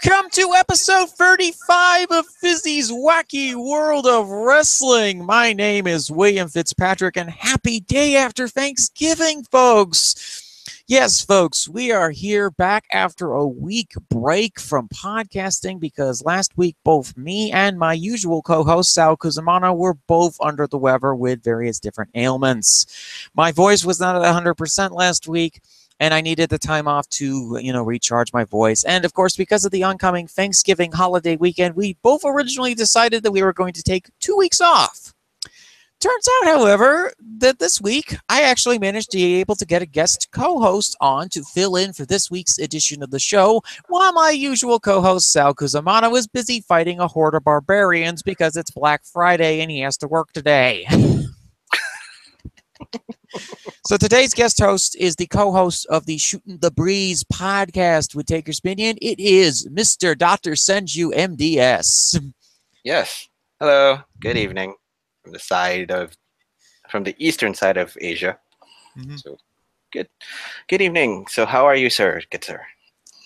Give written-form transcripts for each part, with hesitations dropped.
Welcome to episode 35 of Fizzy's Wacky World of Wrestling. My name is William Fizzpatrick, and happy day after Thanksgiving, folks. Yes, folks, we are here back after a week break from podcasting because last week both me and my usual co-host Sal Cusimano were both under the weather with various different ailments. My voice was not at 100% last week, and I needed the time off to, recharge my voice. And, of course, because of the oncoming Thanksgiving holiday weekend, we both originally decided that we were going to take 2 weeks off. Turns out, however, that this week, I actually managed to be able to get a guest co-host on to fill in for this week's edition of the show, while my usual co-host, Sal Cusimano, is busy fighting a horde of barbarians because it's Black Friday and he has to work today. So today's guest host is the co-host of the Shootin-Da-Breeze podcast with Taker's Minion. It is Mr. Dr. Senju, MDS. Yes. Hello. Good evening from the eastern side of Asia. Mm-hmm. So good evening. So how are you, sir? Good sir.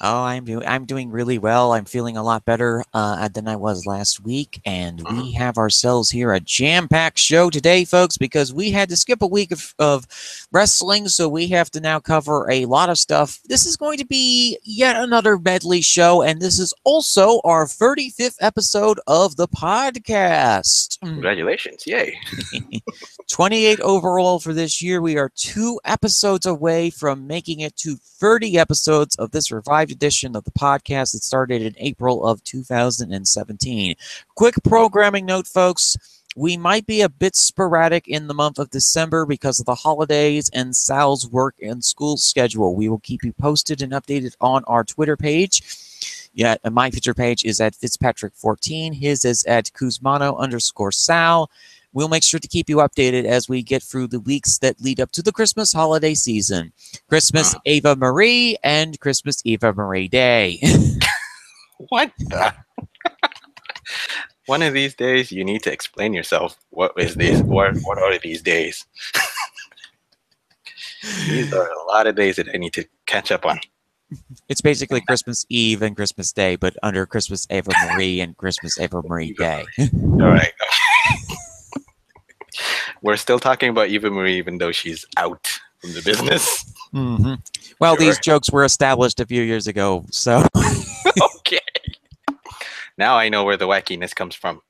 Oh, I'm doing really well. I'm feeling a lot better than I was last week, and we have ourselves here a jam-packed show today, folks, because we had to skip a week of wrestling, so we have to now cover a lot of stuff. This is going to be yet another medley show, and this is also our 35th episode of the podcast. Congratulations. Yay. 28 overall for this year. We are 2 episodes away from making it to 30 episodes of this revived edition of the podcast that started in April of 2017. Quick programming note, folks. We might be a bit sporadic in the month of December because of the holidays and Sal's work and school schedule. We will keep you posted and updated on our Twitter page. Yeah, my Twitter page is at Fizzpatrick14. His is at Kuzmano_Sal. We'll make sure to keep you updated as we get through the weeks that lead up to the Christmas holiday season. Christmas Ava Marie and Christmas Eva Marie Day. What the? One of these days, you need to explain yourself. What is this? What are these days? These are a lot of days that I need to catch up on. It's basically Christmas Eve and Christmas Day, but under Christmas Eva Marie and Christmas Eva Marie Day. All right. We're still talking about Eva Marie, even though she's out from the business. Mm-hmm. Well, These jokes were established a few years ago, so... Okay. Now I know where the wackiness comes from.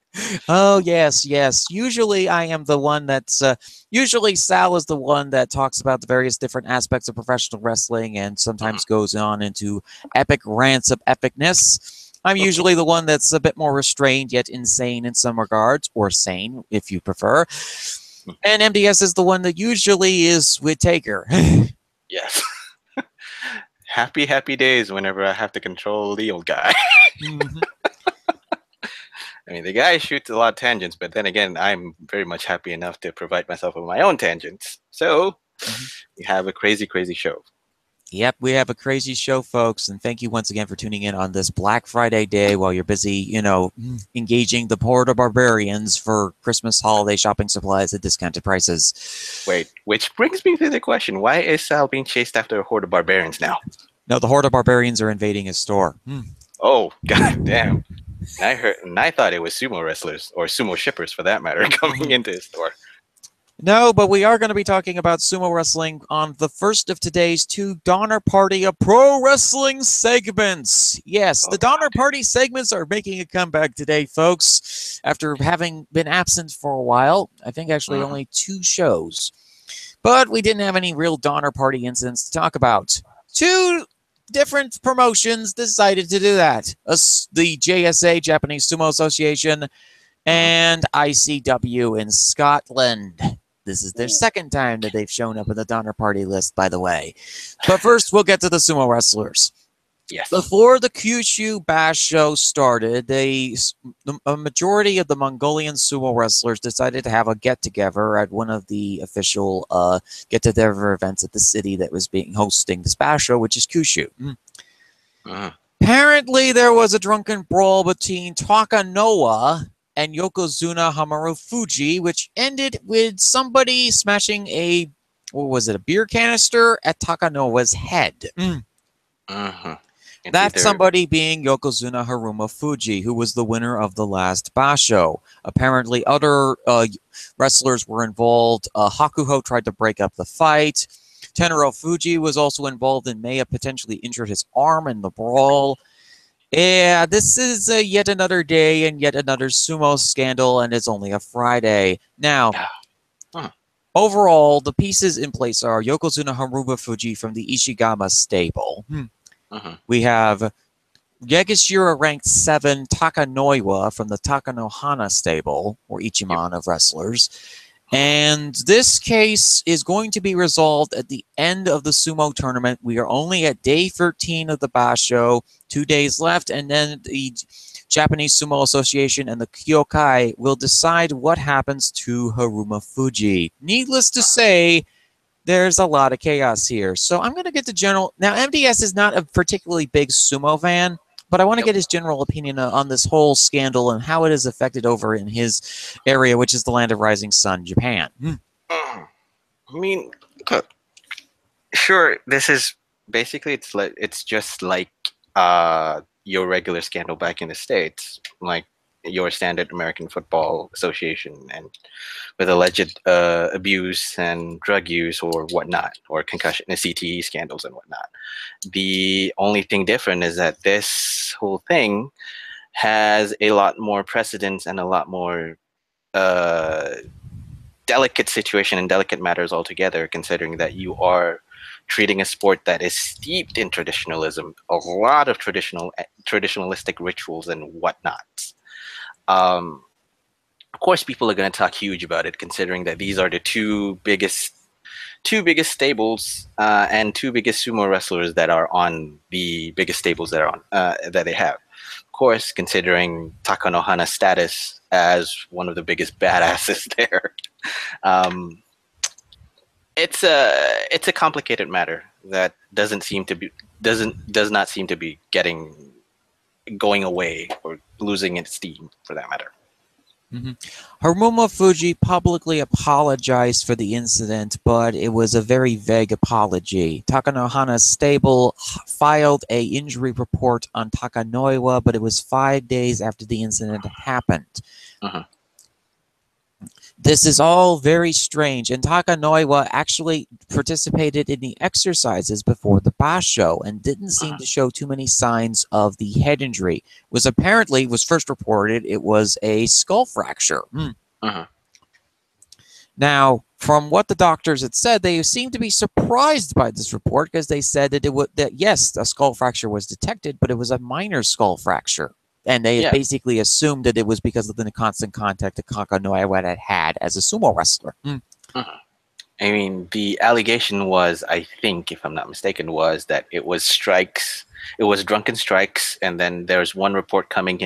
Oh, yes. Usually I am the one that's... usually Sal is the one that talks about the various different aspects of professional wrestling and sometimes goes on into epic rants of epicness. I'm usually the one that's a bit more restrained, yet insane in some regards, or sane, if you prefer. And MDS is the one that usually is with Taker. Yes. Happy days whenever I have to control the old guy. Mm-hmm. I mean, the guy shoots a lot of tangents, but then again, I'm very much happy enough to provide myself with my own tangents. So, we have a crazy, crazy show. Yep, we have a crazy show, folks, and thank you once again for tuning in on this Black Friday day while you're busy, engaging the horde of barbarians for Christmas holiday shopping supplies at discounted prices. Wait, which brings me to the question, why is Sal being chased after a horde of barbarians now? No, the horde of barbarians are invading his store. Oh, god damn. I thought it was sumo wrestlers, or sumo shippers for that matter, coming into his store. No, but we are going to be talking about sumo wrestling on the first of today's 2 Donner Party of Pro Wrestling segments. Yes, the Donner Party segments are making a comeback today, folks, after having been absent for a while. I think actually only 2 shows. But we didn't have any real Donner Party incidents to talk about. 2 different promotions decided to do that. The JSA, Japanese Sumo Association, and ICW in Scotland. This is their second time that they've shown up in the Donner Party list, by the way. But first, we'll get to the sumo wrestlers. Yes. Before the Kyushu Bash show started, a majority of the Mongolian sumo wrestlers decided to have a get-together at one of the official get-together events at the city that was hosting this Bash show, which is Kyushu. Apparently, there was a drunken brawl between Takanoa and Yokozuna Hamarufuji, which ended with somebody smashing a beer canister at Takanoa's head. It's That either somebody being Yokozuna Haruma Fuji, who was the winner of the last Basho. Apparently, other wrestlers were involved. Hakuho tried to break up the fight. Tenaro Fuji was also involved and may have potentially injured his arm in the brawl. Yeah, this is yet another day and yet another sumo scandal, and it's only a Friday. Now, huh. overall, the pieces in place are Yokozuna Haruma Fuji from the Ishigama stable. We have Yagishira ranked 7 Takanoiwa from the Takanohana stable, or Yep. Ichiman of wrestlers. And this case is going to be resolved at the end of the sumo tournament. We are only at day 13 of the Basho, 2 days left, and then the Japanese Sumo Association and the Kyokai will decide what happens to Haruma Fuji. Needless to say, there's a lot of chaos here. So I'm going to get the general... Now, MDS is not a particularly big sumo fan, but I want to Yep. get his general opinion on this whole scandal and how it has affected over in his area, which is the land of rising sun, Japan. I mean, sure. This is basically it's just like your regular scandal back in the States, like your standard American Football Association, and with alleged abuse and drug use or whatnot, or concussion and CTE scandals and whatnot. The only thing different is that this whole thing has a lot more precedence and a lot more delicate situation and delicate matters altogether, considering that you are treating a sport that is steeped in traditionalism, a lot of traditionalistic rituals and whatnot. Of course, people are going to talk huge about it, considering that these are the two biggest stables and two biggest sumo wrestlers that are on the biggest stables that are on that they have. Of course, considering Takanohana's status as one of the biggest badasses there, it's a complicated matter that does not seem to be going away or losing its steam, for that matter. Haruma Fuji publicly apologized for the incident, but it was a very vague apology. Takanohana's stable filed a injury report on Takanoiwa, but it was 5 days after the incident happened. This is all very strange, and Takanoiwa actually participated in the exercises before the Basho and didn't seem to show too many signs of the head injury. Was first reported it was a skull fracture. Now, from what the doctors had said, they seemed to be surprised by this report because they said that yes, a skull fracture was detected, but it was a minor skull fracture. And they basically assumed that it was because of the constant contact that Takanoiwa had as a sumo wrestler. I mean, the allegation was, I think, if I'm not mistaken, was that it was strikes. It was drunken strikes, and then there's one report coming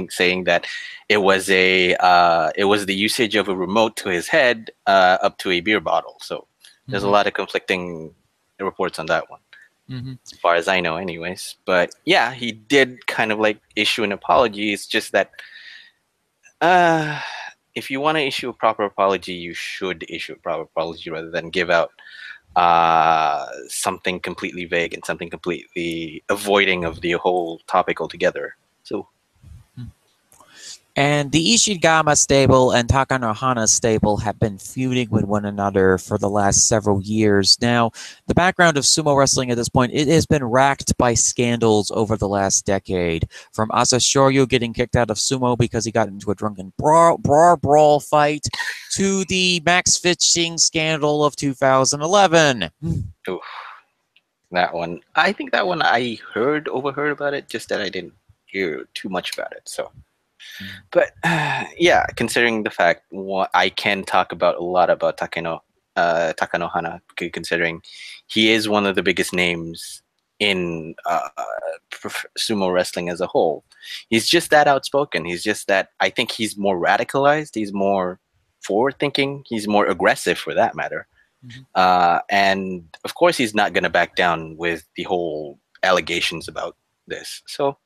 saying that it was the usage of a remote to his head up to a beer bottle. So there's a lot of conflicting reports on that one. As far as I know, anyways. But yeah, he did kind of like issue an apology. It's just that if you want to issue a proper apology, you should issue a proper apology rather than give out something completely vague and something completely avoiding of the whole topic altogether. So. And the Ishigama stable and Takanohana stable have been feuding with one another for the last several years. Now, the background of sumo wrestling at this point, it has been racked by scandals over the last decade. From Asashoryu getting kicked out of sumo because he got into a drunken brawl fight, to the Max Fitching scandal of 2011. Oof. That one. I think that one I overheard about it, just that I didn't hear too much about it. So. But yeah, considering the fact I can talk about a lot about Takanohana, considering he is one of the biggest names in sumo wrestling as a whole. He's just that outspoken. He's just that, I think he's more radicalized. He's more forward-thinking. He's more aggressive, for that matter. And of course, he's not going to back down with the whole allegations about this. So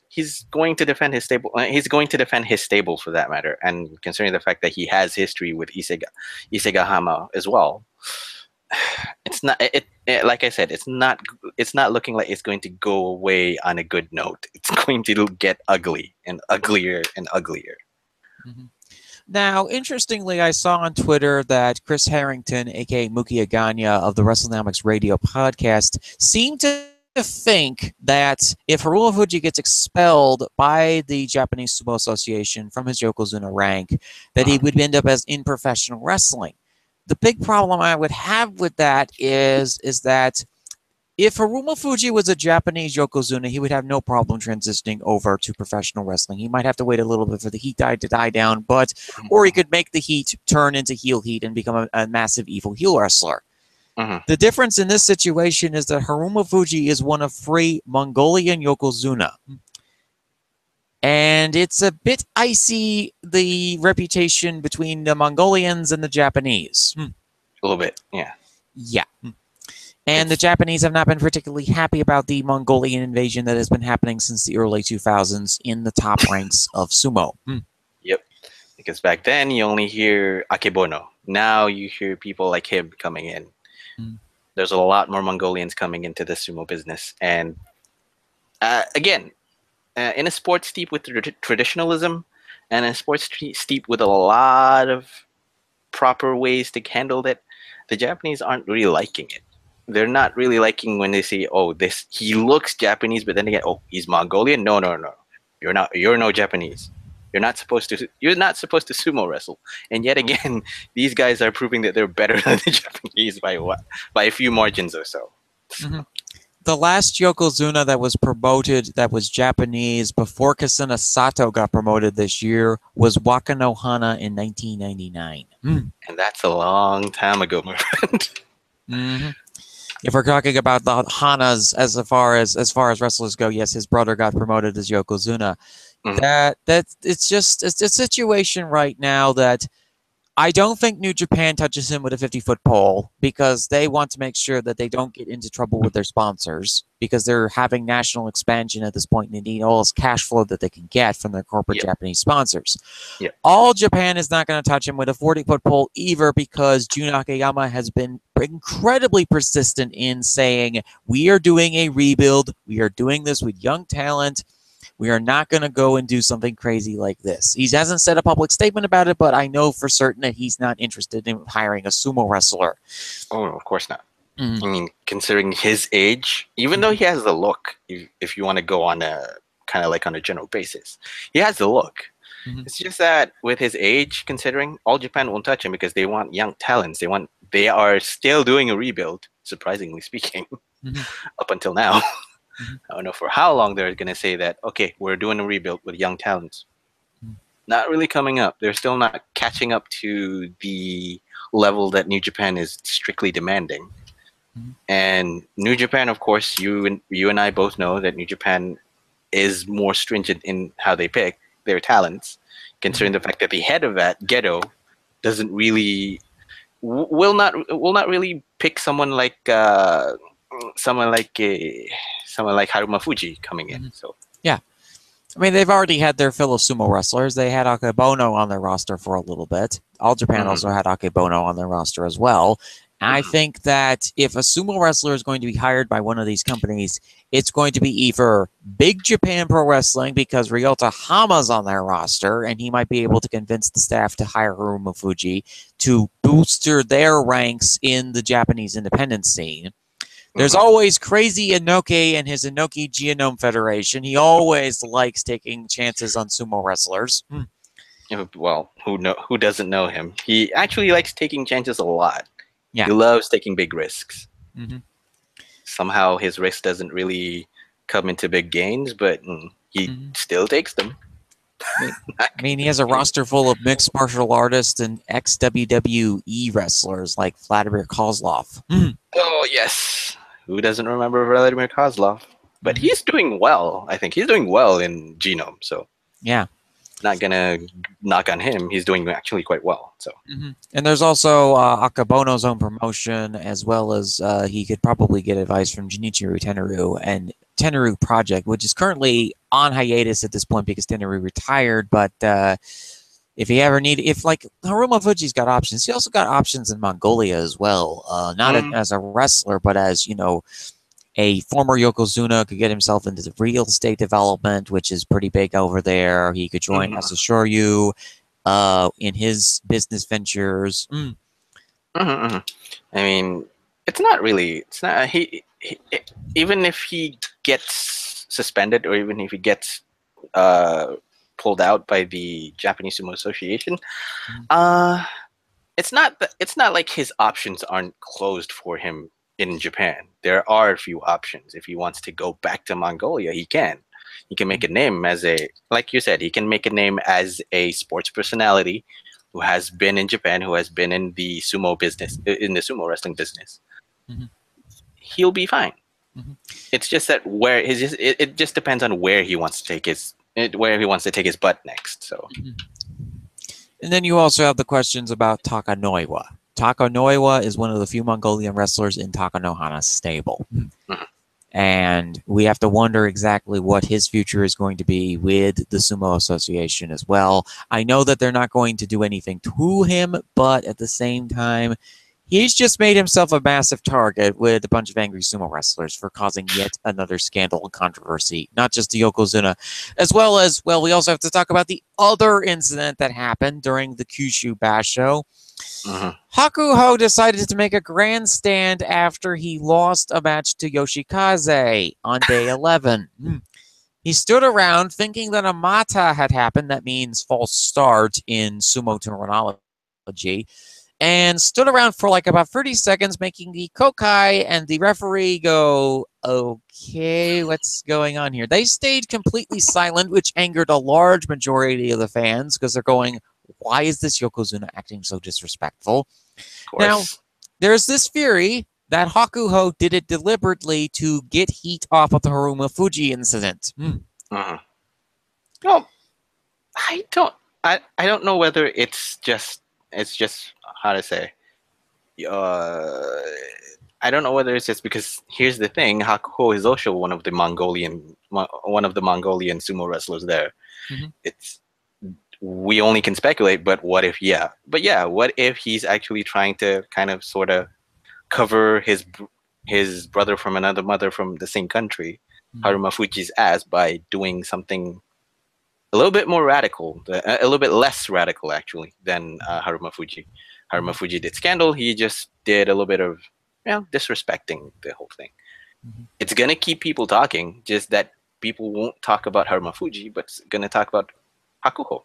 he's going to defend his stable. He's going to defend his stable, for that matter. And considering the fact that he has history with Isegahama as well, it's not like I said, it's not looking like it's going to go away on a good note. It's going to get ugly and uglier and uglier. Mhm. Now, interestingly, I saw on Twitter that Chris Harrington, aka Mookie Aganya of the WrestleNomics Radio podcast, seemed to think that if Haruna Fuji gets expelled by the Japanese Sumo Association from his Yokozuna rank, that he would end up as in professional wrestling. The big problem I would have with that is that if Haruma Fuji was a Japanese Yokozuna, he would have no problem transitioning over to professional wrestling. He might have to wait a little bit for the heat to die down, or he could make the heat turn into heel heat and become a massive evil heel wrestler. The difference in this situation is that Haruma Fuji is one of 3 Mongolian Yokozuna. And it's a bit icy, the reputation between the Mongolians and the Japanese. A little bit, yeah. Yeah. And the Japanese have not been particularly happy about the Mongolian invasion that has been happening since the early 2000s in the top ranks of sumo. Yep. Because back then, you only hear Akebono. Now you hear people like him coming in. There's a lot more Mongolians coming into the sumo business. And again, in a sport steeped with traditionalism and a sports steeped with a lot of proper ways to handle it, the Japanese aren't really liking it. They're not really liking when they say, "Oh, he looks Japanese," but then again, "Oh, he's Mongolian." No, you're not. You're no Japanese. You're not supposed to sumo wrestle. And yet again, these guys are proving that they're better than the Japanese by a few margins or so. The last Yokozuna that was promoted that was Japanese before Kasuna Sato got promoted this year was Wakano Hana in 1999. And that's a long time ago, my friend. If we're talking about the Hanas as far as wrestlers go, yes, his brother got promoted as Yokozuna. It's a situation right now that I don't think New Japan touches him with a 50-foot pole because they want to make sure that they don't get into trouble with their sponsors because they're having national expansion at this point and they need all this cash flow that they can get from their corporate Japanese sponsors. All Japan is not going to touch him with a 40-foot pole either because Jun Akiyama has been incredibly persistent in saying, we are doing a rebuild. We are doing this with young talent. We are not going to go and do something crazy like this. He hasn't said a public statement about it, but I know for certain that he's not interested in hiring a sumo wrestler. Oh, of course not. I mean, considering his age, even though he has the look, if you want to go on a kind of like on a general basis, he has the look. It's just that with his age, considering All Japan won't touch him because they want young talents. They are still doing a rebuild, surprisingly speaking, up until now. I don't know for how long they're going to say that, okay, we're doing a rebuild with young talents. Not really coming up. They're still not catching up to the level that New Japan is strictly demanding. And New Japan, of course, you and I both know that New Japan is more stringent in how they pick their talents, considering the fact that the head of that, Gedo, doesn't really will not really pick someone like Haruma Fuji coming in. So yeah, I mean they've already had their fill of sumo wrestlers. They had Akebono on their roster for a little bit. All Japan also had Akebono on their roster as well. I think that if a sumo wrestler is going to be hired by one of these companies, it's going to be either Big Japan Pro Wrestling because Ryota Hama's on their roster, and he might be able to convince the staff to hire Haruma Fuji to booster their ranks in the Japanese independent scene. There's always Crazy Inoki and his Inoki Genome Federation. He always likes taking chances on sumo wrestlers. Well, who doesn't know him? He actually likes taking chances a lot. Yeah. He loves taking big risks. Somehow his risk doesn't really come into big gains, but he still takes them. I mean, he has a roster full of mixed martial artists and ex-WWE wrestlers like Vladimir Kozlov. Oh, yes. Who doesn't remember Vladimir Kozlov? But he's doing well. I think he's doing well in Genome. So yeah, not gonna knock on him. He's doing actually quite well. So and there's also Akebono's own promotion, as well as he could probably get advice from Junichiro Tenaru and Tenaru Project, which is currently on hiatus at this point because Tenaru retired. But if he ever need, if like Haruma Fuji's got options, he also got options in Mongolia as well. Not as a wrestler, but as a former Yokozuna, could get himself into the real estate development, which is pretty big over there. He could join Asashoryu in his business ventures. I mean, it's not really. It's not. Even if he gets suspended, or even if he gets pulled out by the Japanese Sumo Association, it's not like his options aren't closed for him in Japan. There are a few options. If he wants to go back to Mongolia, he can. He can make a name as a, like you said, he can make a name as a sports personality who has been in Japan, who has been in the sumo business, in the sumo wrestling business. He'll be fine. It's just that it just depends on where he wants to take his butt next. So. And then you also have the questions about Takanoiwa. Takanoiwa is one of the few Mongolian wrestlers in Takanohana's stable. And we have to wonder exactly what his future is going to be with the Sumo Association as well. I know that they're not going to do anything to him, but at the same time, he's just made himself a massive target with a bunch of angry sumo wrestlers for causing yet another scandal and controversy, not just the Yokozuna, as well as, well, we also have to talk about the other incident that happened during the Kyushu Basho. Hakuho decided to make a grandstand after he lost a match to Yoshikaze on day 11. He stood around thinking that a mata had happened, that means false start in sumo terminology, and stood around for like about 30 seconds making the kokai, and the referee go, okay, what's going on here? They stayed completely silent, which angered a large majority of the fans because they're going, why is this Yokozuna acting so disrespectful? Now, there's this theory that Hakuho did it deliberately to get heat off of the Haruma Fuji incident. Well, I don't know whether it's just how to say. I don't know whether it's just because here's the thing: Hakuho is also one of the Mongolian sumo wrestlers there. We only can speculate, but what if? What if he's actually trying to kind of sort of cover his brother from another mother from the same country, Haruma Fuji's ass, by doing something a little bit more radical, a little bit less radical actually than Haruma Fuji. Haruma Fuji did scandal. He just did a little bit of disrespecting the whole thing. It's gonna keep people talking, just that people won't talk about Haruma Fuji, but it's gonna talk about Hakuho.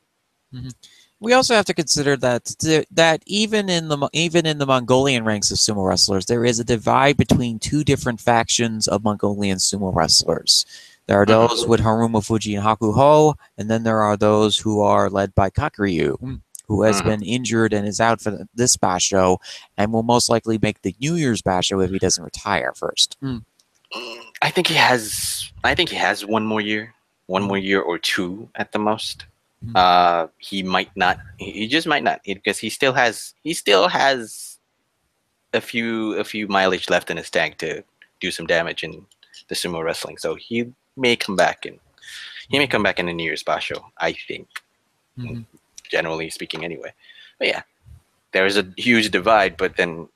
We also have to consider that even in the Mongolian ranks of sumo wrestlers, there is a divide between two different factions of Mongolian sumo wrestlers. There are those with Haruma Fuji and Hakuho, and then there are those who are led by Kakuryu, who has been injured and is out for this basho, and will most likely make the New Year's basho if he doesn't retire first. I think he has one more year or two at the most. He might not. He just might not, because he still has a few mileage left in his tank to do some damage in the sumo wrestling. So he may come back in the New Year's basho, I think. Generally speaking, anyway. But yeah, there is a huge divide. But then,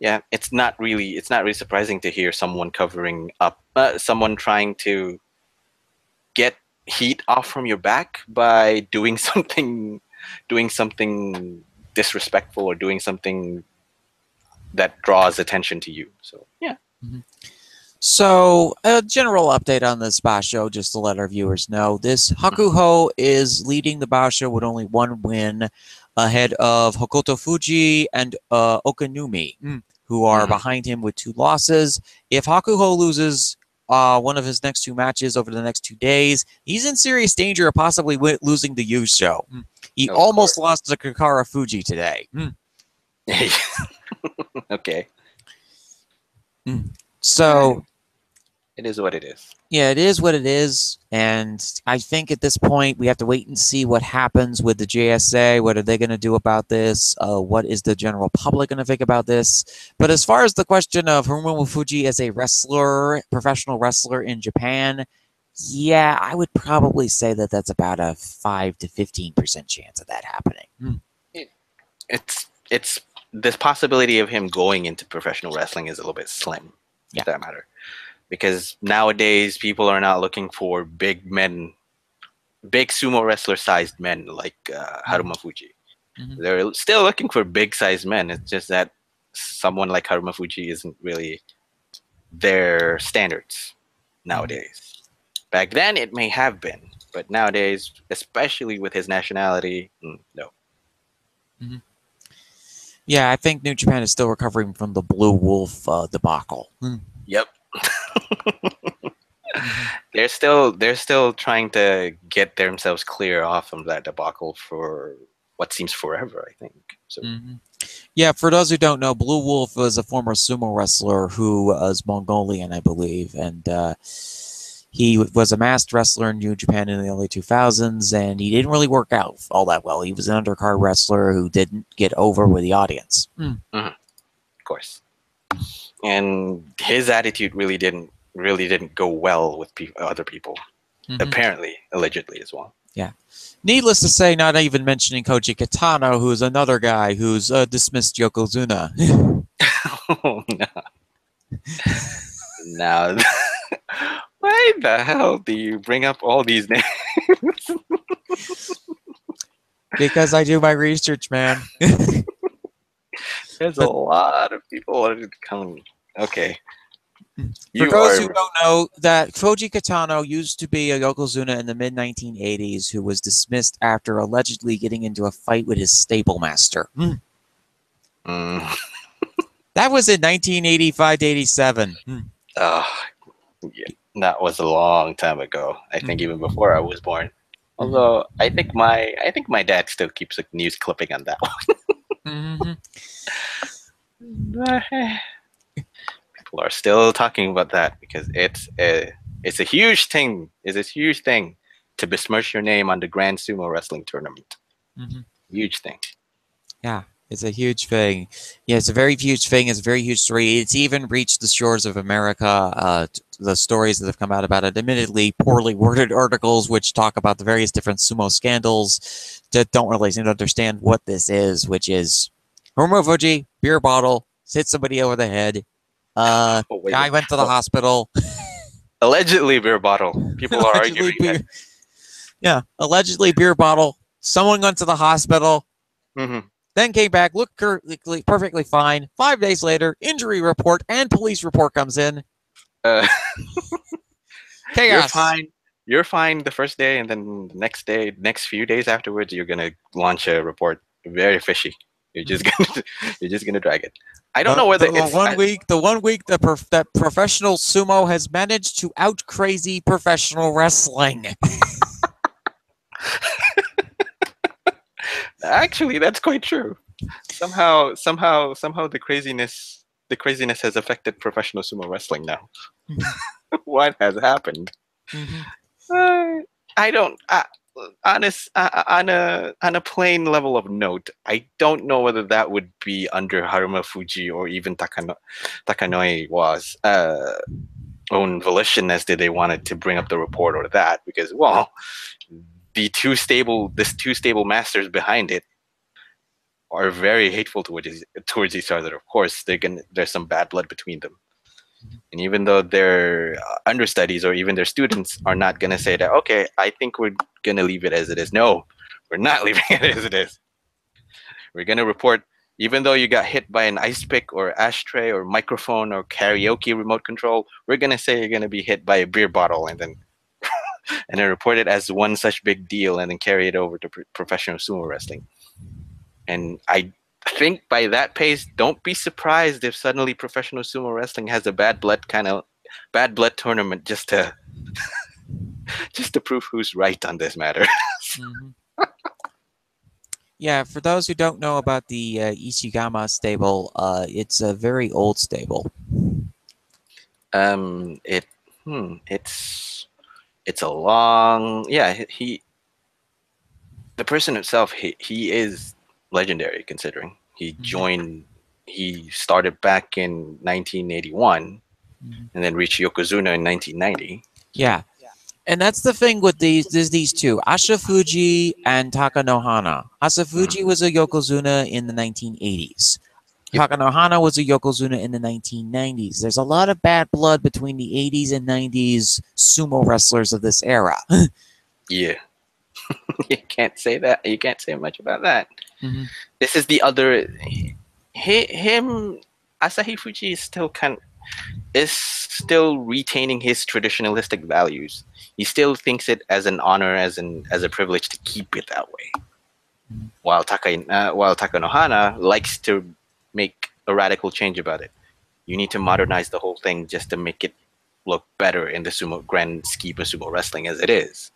yeah, it's not really surprising to hear someone covering up, someone trying to get heat off from your back by doing something disrespectful, or doing something that draws attention to you. So yeah. So a general update on this basho, just to let our viewers know. This Hakuho is leading the basho with only one win, ahead of Hokuto Fuji and Okanumi, who are behind him with 2 losses. If Hakuho loses one of his next 2 matches over the next 2 days, he's in serious danger of possibly losing the Yusho. He almost lost to Kakara Fuji today. Okay. So it is what it is. Yeah, it is what it is. And I think at this point we have to wait and see what happens with the JSA. What are they going to do about this? What is the general public going to think about this? But as far as the question of Haruma Fuji as a wrestler, professional wrestler in Japan, Yeah, I would probably say that that's about a 5 to 15% chance of that happening. It's this possibility of him going into professional wrestling is a little bit slim, Yeah. for that matter, because nowadays people are not looking for big men, big sumo wrestler sized men like Haruma Fuji. Mm-hmm. They're still looking for big sized men. It's just that someone like Haruma Fuji isn't really their standards nowadays. Back then, it may have been, but nowadays, especially with his nationality, no. Mm-hmm. Yeah, I think New Japan is still recovering from the Blue Wolf debacle. Yep. They're still trying to get themselves clear off of that debacle for what seems forever, I think. So Yeah, for those who don't know, Blue Wolf was a former sumo wrestler who was Mongolian, I believe, and he was a masked wrestler in New Japan in the early 2000s, and he didn't really work out all that well. He was an undercard wrestler who didn't get over with the audience. of course. And his attitude really didn't go well with other people. Apparently, allegedly as well. Yeah. Needless to say, not even mentioning Koji Katana, who's another guy who's dismissed Yokozuna. Oh no. Now, why the hell do you bring up all these names? Because I do my research, man. There's a lot of people that are coming. Okay. For those who don't know, that Koji Katano used to be a Yokozuna in the mid-1980s who was dismissed after allegedly getting into a fight with his stable master. That was in 1985 to 87. Yeah, that was a long time ago. I think even before I was born. Although I think my dad still keeps a news clipping on that one. People are still talking about that because it's a huge thing. It's a huge thing to besmirch your name on the Grand Sumo Wrestling Tournament. Huge thing. Yeah, it's a huge thing. Yeah, it's a very huge thing. It's a very huge story. It's even reached the shores of America. The stories that have come out about it, admittedly poorly worded articles which talk about the various different sumo scandals that don't really seem to understand what this is, which is Haruma Fuji, beer bottle, hit somebody over the head. Guy went to the hospital. Allegedly beer bottle. People are arguing that. Yeah, allegedly beer bottle. Someone went to the hospital. Then came back, looked perfectly fine. 5 days later, injury report and police report comes in. Chaos. You're fine the first day, and then the next few days afterwards, you're gonna launch a report. Very fishy. You're just gonna drag it. I don't know whether the one week that professional sumo has managed to out crazy professional wrestling. Actually, that's quite true. Somehow the craziness has affected professional sumo wrestling now. What has happened? I don't. On a plain level of note, I don't know whether that would be under Haruma Fuji or even Takanoi was own volition as to they wanted to bring up the report or that, because these two stable masters behind it are very hateful towards each other. Of course, there's some bad blood between them. And even though their understudies or even their students are not going to say that, okay, I think we're going to leave it as it is. No, we're not leaving it as it is. We're going to report, even though you got hit by an ice pick or ashtray or microphone or karaoke remote control, we're going to say you're going to be hit by a beer bottle and then report it as one such big deal and then carry it over to professional sumo wrestling. And I think by that pace, don't be surprised if suddenly professional sumo wrestling has a bad blood tournament just to prove who's right on this matter. Yeah, for those who don't know about the Ishigama stable, it's a very old stable. It's a long, the person himself, he is legendary considering he started back in 1981 and then reached Yokozuna in 1990. Yeah. And that's the thing with these two, Ashafuji and Takanohana. Asafuji was a Yokozuna in the 1980s. Yep. Takanohana was a Yokozuna in the 1990s. There's a lot of bad blood between the 80s and 90s sumo wrestlers of this era. Yeah. You can't say that. You can't say much about that. Mm-hmm. This is the other. Him, Asahi Fuji is still retaining his traditionalistic values. He still thinks it as an honor, as a privilege to keep it that way. Mm-hmm. While Takanohana likes to make a radical change about it. You need to modernize the whole thing just to make it look better in the grand scheme of sumo wrestling as it is.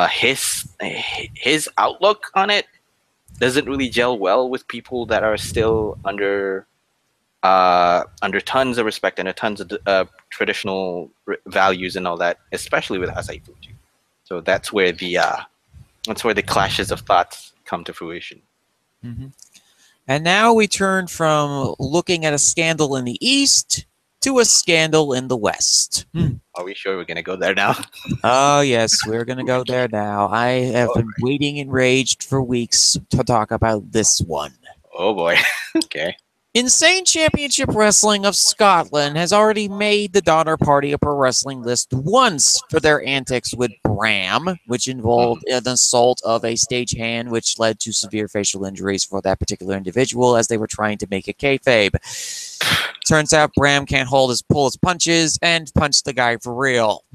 His outlook on it doesn't really gel well with people that are still under tons of respect and tons of traditional values and all that, especially with Asahi Fuji. So that's where the clashes of thoughts come to fruition. Mm-hmm. And now we turn from looking at a scandal in the East to a scandal in the West. Are we sure we're going to go there now? Oh, yes, we're going to go there now. I have been waiting enraged for weeks to talk about this one. Oh, boy. Okay. Insane Championship Wrestling of Scotland has already made the Donner Party a pro wrestling list once for their antics with Bram, which involved an assault of a stagehand, which led to severe facial injuries for that particular individual as they were trying to make a kayfabe. Turns out Bram can't pull his punches and punch the guy for real.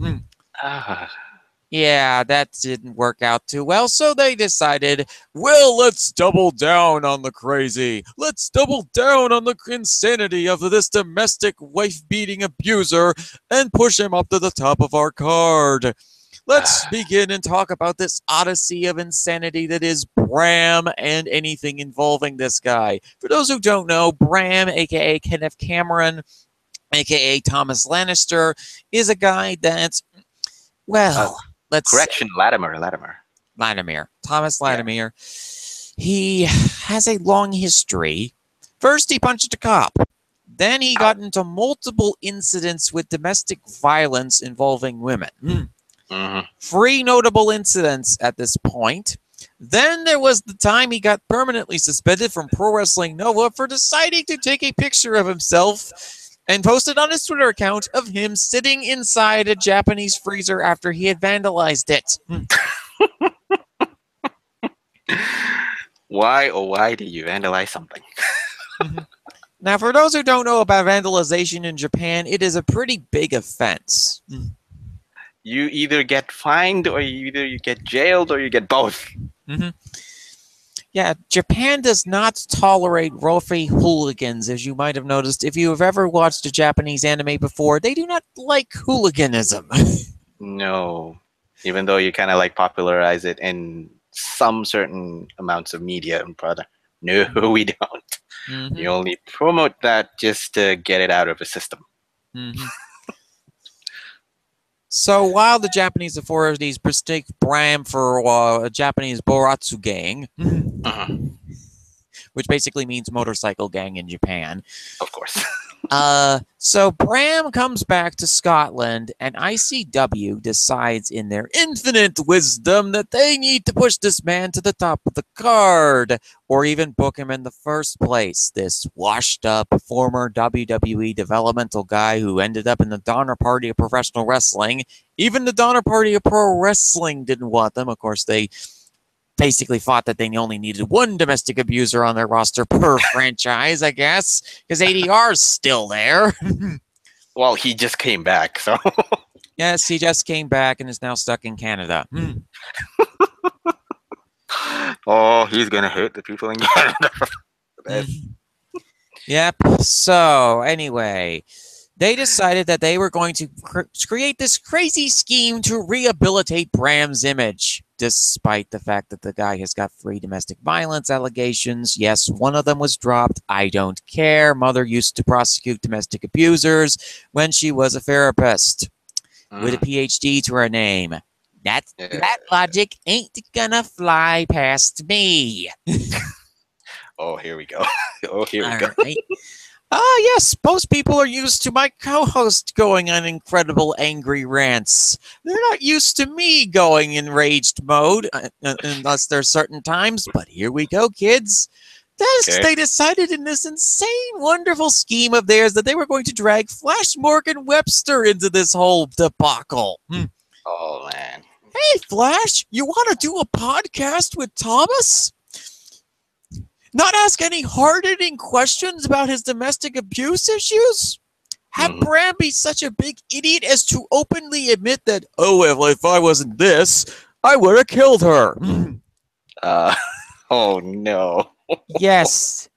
Yeah, that didn't work out too well, so they decided, well, let's double down on the crazy. Let's double down on the insanity of this domestic wife-beating abuser and push him up to the top of our card. Let's begin and talk about this odyssey of insanity that is Bram and anything involving this guy. For those who don't know, Bram, a.k.a. Kenneth Cameron, a.k.a. Thomas Lannister, is a guy that's, well... Correction, Latimer. Thomas Latimer. Yeah. He has a long history. First, he punched a cop. Then he got into multiple incidents with domestic violence involving women. Mm-hmm. 3 notable incidents at this point. Then there was the time he got permanently suspended from Pro Wrestling Nova for deciding to take a picture of himself and posted on his Twitter account of him sitting inside a Japanese freezer after he had vandalized it. Why did you vandalize something? Now, for those who don't know about vandalization in Japan, it is a pretty big offense. You either get fined, or you get jailed, or you get both. Mm-hmm. Yeah, Japan does not tolerate roughy hooligans, as you might have noticed. If you have ever watched a Japanese anime before, they do not like hooliganism. No. Even though you kind of like popularize it in some certain amounts of media and product. No, we don't. Mm-hmm. You only promote that just to get it out of the system. Mm-hmm. So while the Japanese authorities mistake Bram for a Japanese Boratsu gang, which basically means motorcycle gang in Japan. Of course. So Bram comes back to Scotland, and ICW decides in their infinite wisdom that they need to push this man to the top of the card, or even book him in the first place. This washed-up former WWE developmental guy who ended up in the Donner Party of professional wrestling. Even the Donner Party of pro wrestling didn't want them. Of course, they basically thought that they only needed 1 domestic abuser on their roster per franchise, I guess, because ADR's still there. Well, he just came back, so... Yes, he just came back and is now stuck in Canada. Oh, he's gonna hurt the people in Canada. Yep, so anyway... They decided that they were going to create this crazy scheme to rehabilitate Bram's image, despite the fact that the guy has got 3 domestic violence allegations. Yes, 1 of them was dropped. I don't care. Mother used to prosecute domestic abusers when she was a therapist with a PhD to her name. That logic ain't gonna fly past me. Oh, here we go. Right. Ah, yes, most people are used to my co-host going on incredible angry rants. They're not used to me going enraged mode, unless there's certain times, but here we go, kids. Okay. They decided in this insane, wonderful scheme of theirs that they were going to drag Flash Morgan Webster into this whole debacle. Oh man. Hey, Flash, you want to do a podcast with Thomas? Not ask any hard-hitting questions about his domestic abuse issues? Have Bram be such a big idiot as to openly admit that, oh, well, if I wasn't this, I would have killed her. Oh no. Yes.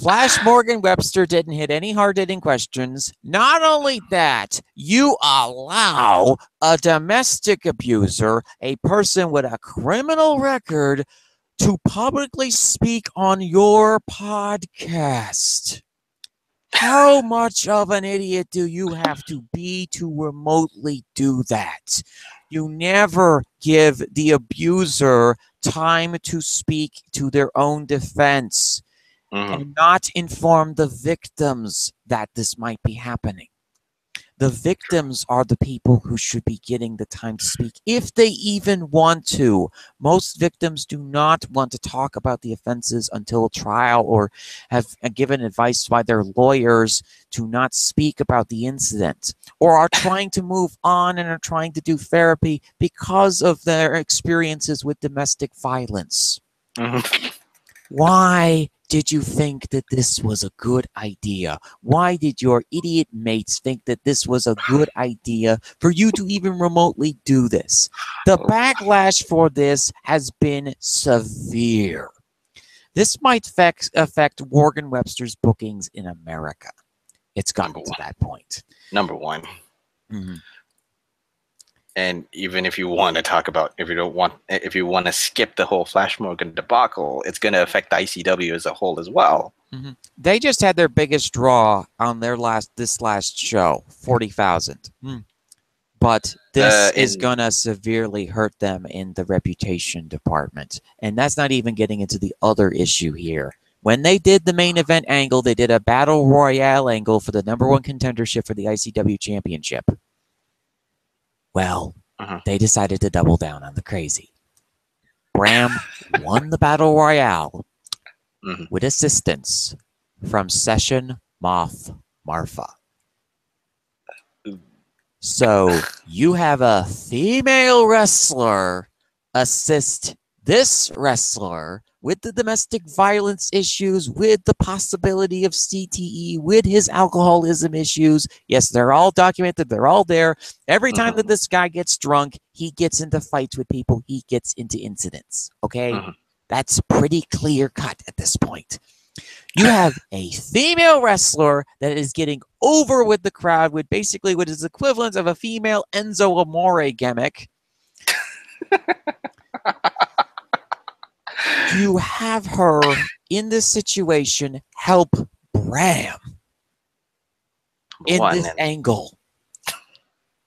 Flash Morgan Webster didn't hit any hard-hitting questions. Not only that, you allow a domestic abuser, a person with a criminal record, to publicly speak on your podcast. How much of an idiot do you have to be to remotely do that? You never give the abuser time to speak to their own defense and not inform the victims that this might be happening. The victims are the people who should be getting the time to speak, if they even want to. Most victims do not want to talk about the offenses until trial, or have given advice by their lawyers to not speak about the incident, or are trying to move on and are trying to do therapy because of their experiences with domestic violence. Why did you think that this was a good idea? Why did your idiot mates think that this was a good idea for you to even remotely do this? The backlash for this has been severe. This might affect Morgan Webster's bookings in America. It's gotten to that point. Number one. And even if you want to talk about, if you want to skip the whole Flash Morgan debacle, it's going to affect ICW as a whole as well. They just had their biggest draw on this last show, 40,000. But this is going to severely hurt them in the reputation department. And that's not even getting into the other issue here. When they did the main event angle, they did a battle royale angle for the #1 contendership for the ICW championship. Well, they decided to double down on the crazy. Bram won the battle royale with assistance from Session Moth Marfa. So you have a female wrestler assist this wrestler with the domestic violence issues, with the possibility of CTE, with his alcoholism issues. Yes, they're all documented. They're all there. Every time that this guy gets drunk, he gets into fights with people. He gets into incidents. Okay? That's pretty clear cut at this point. You have a female wrestler that is getting over with the crowd with basically what is equivalent of a female Enzo Amore gimmick. You have her in this situation help Bram in this angle.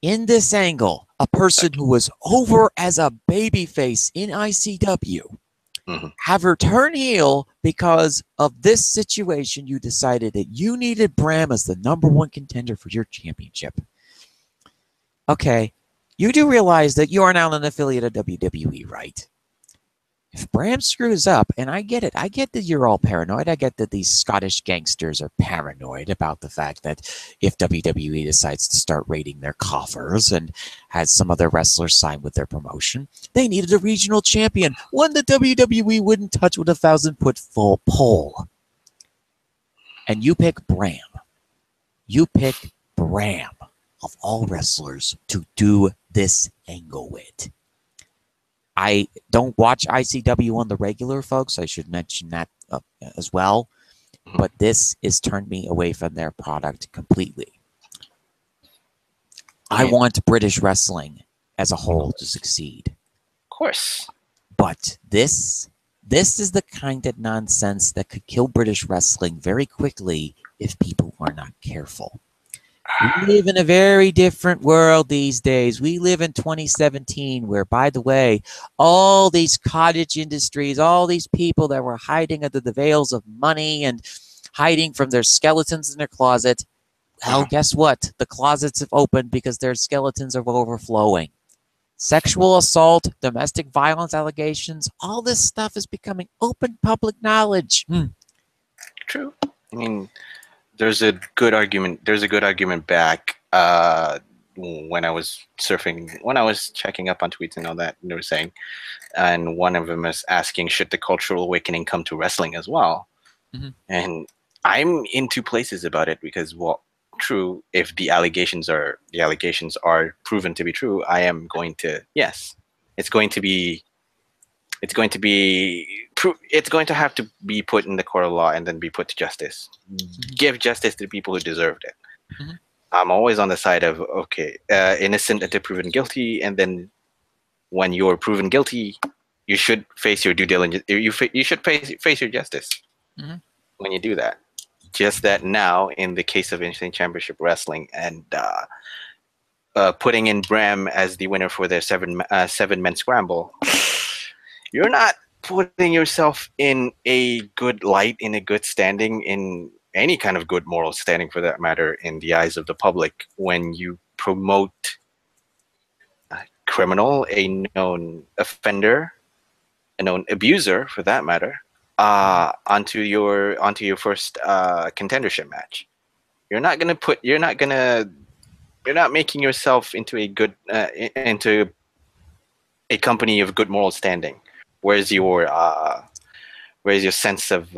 In this angle, a person who was over as a babyface in ICW. Have her turn heel because of this situation. You decided that you needed Bram as the #1 contender for your championship. Okay, you do realize that you are now an affiliate of WWE, right? If Bram screws up, and I get it. I get that you're all paranoid. I get that these Scottish gangsters are paranoid about the fact that if WWE decides to start raiding their coffers and has some other wrestlers sign with their promotion, they needed a regional champion, one that WWE wouldn't touch with a 1,000-foot full pole. And you pick Bram. You pick Bram, of all wrestlers, to do this angle with. I don't watch ICW on the regular, folks. I should mention that as well. But this has turned me away from their product completely. I want British wrestling as a whole to succeed. Of course. But this is the kind of nonsense that could kill British wrestling very quickly if people are not careful. We live in a very different world these days. We live in 2017 where, by the way, all these cottage industries, all these people that were hiding under the veils of money and hiding from their skeletons in their closet. Well, guess what? The closets have opened because their skeletons are overflowing. Sexual assault, domestic violence allegations, all this stuff is becoming open public knowledge. True. I mean, there's a good argument. There's a good argument back when I was surfing, when I was checking up on tweets and all that. They were saying, and one of them is asking, should the cultural awakening come to wrestling as well? And I'm in two places about it because, well, true, if the allegations are proven to be true, I am going to, yes, it's going to have to be put in the court of law and then be put to justice. Give justice to the people who deserved it. I'm always on the side of, okay, innocent until proven guilty, and then when you're proven guilty, you should face your due diligence. You should face your justice when you do that. Just that now, in the case of Insane Championship Wrestling, and putting in Bram as the winner for their seven-man scramble, you're not putting yourself in a good light, in a good standing, in any kind of good moral standing for that matter, in the eyes of the public when you promote a criminal, a known offender, a known abuser for that matter, onto your first contendership match. You're not making yourself into a good into a company of good moral standing. Where's your sense of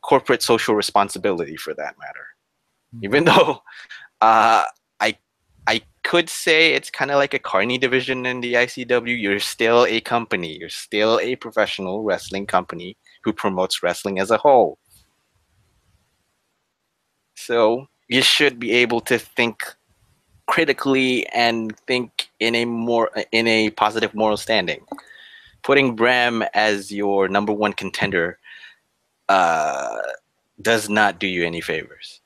corporate social responsibility for that matter? Even though I could say it's kind of like a carny division in the ICW, you're still a company. You're still a professional wrestling company who promotes wrestling as a whole. So you should be able to think critically and think in a positive moral standing. Putting Bram as your number one contender does not do you any favors.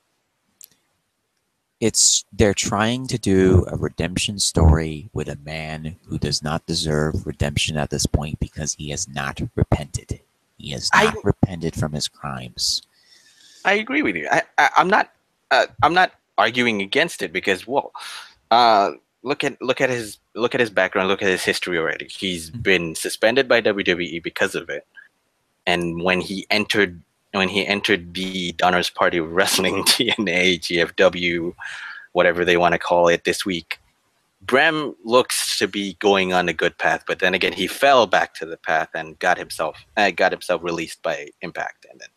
They're trying to do a redemption story with a man who does not deserve redemption at this point because he has not repented. He has not repented from his crimes. I agree with you. I'm not arguing against it because, well, look at his background, look at his history already. He's been suspended by WWE because of it, and when he entered the Donner's Party of Wrestling, TNA, GFW, whatever they want to call it this week, Bram looks to be going on a good path, but then again he fell back to the path and got himself released by Impact, and then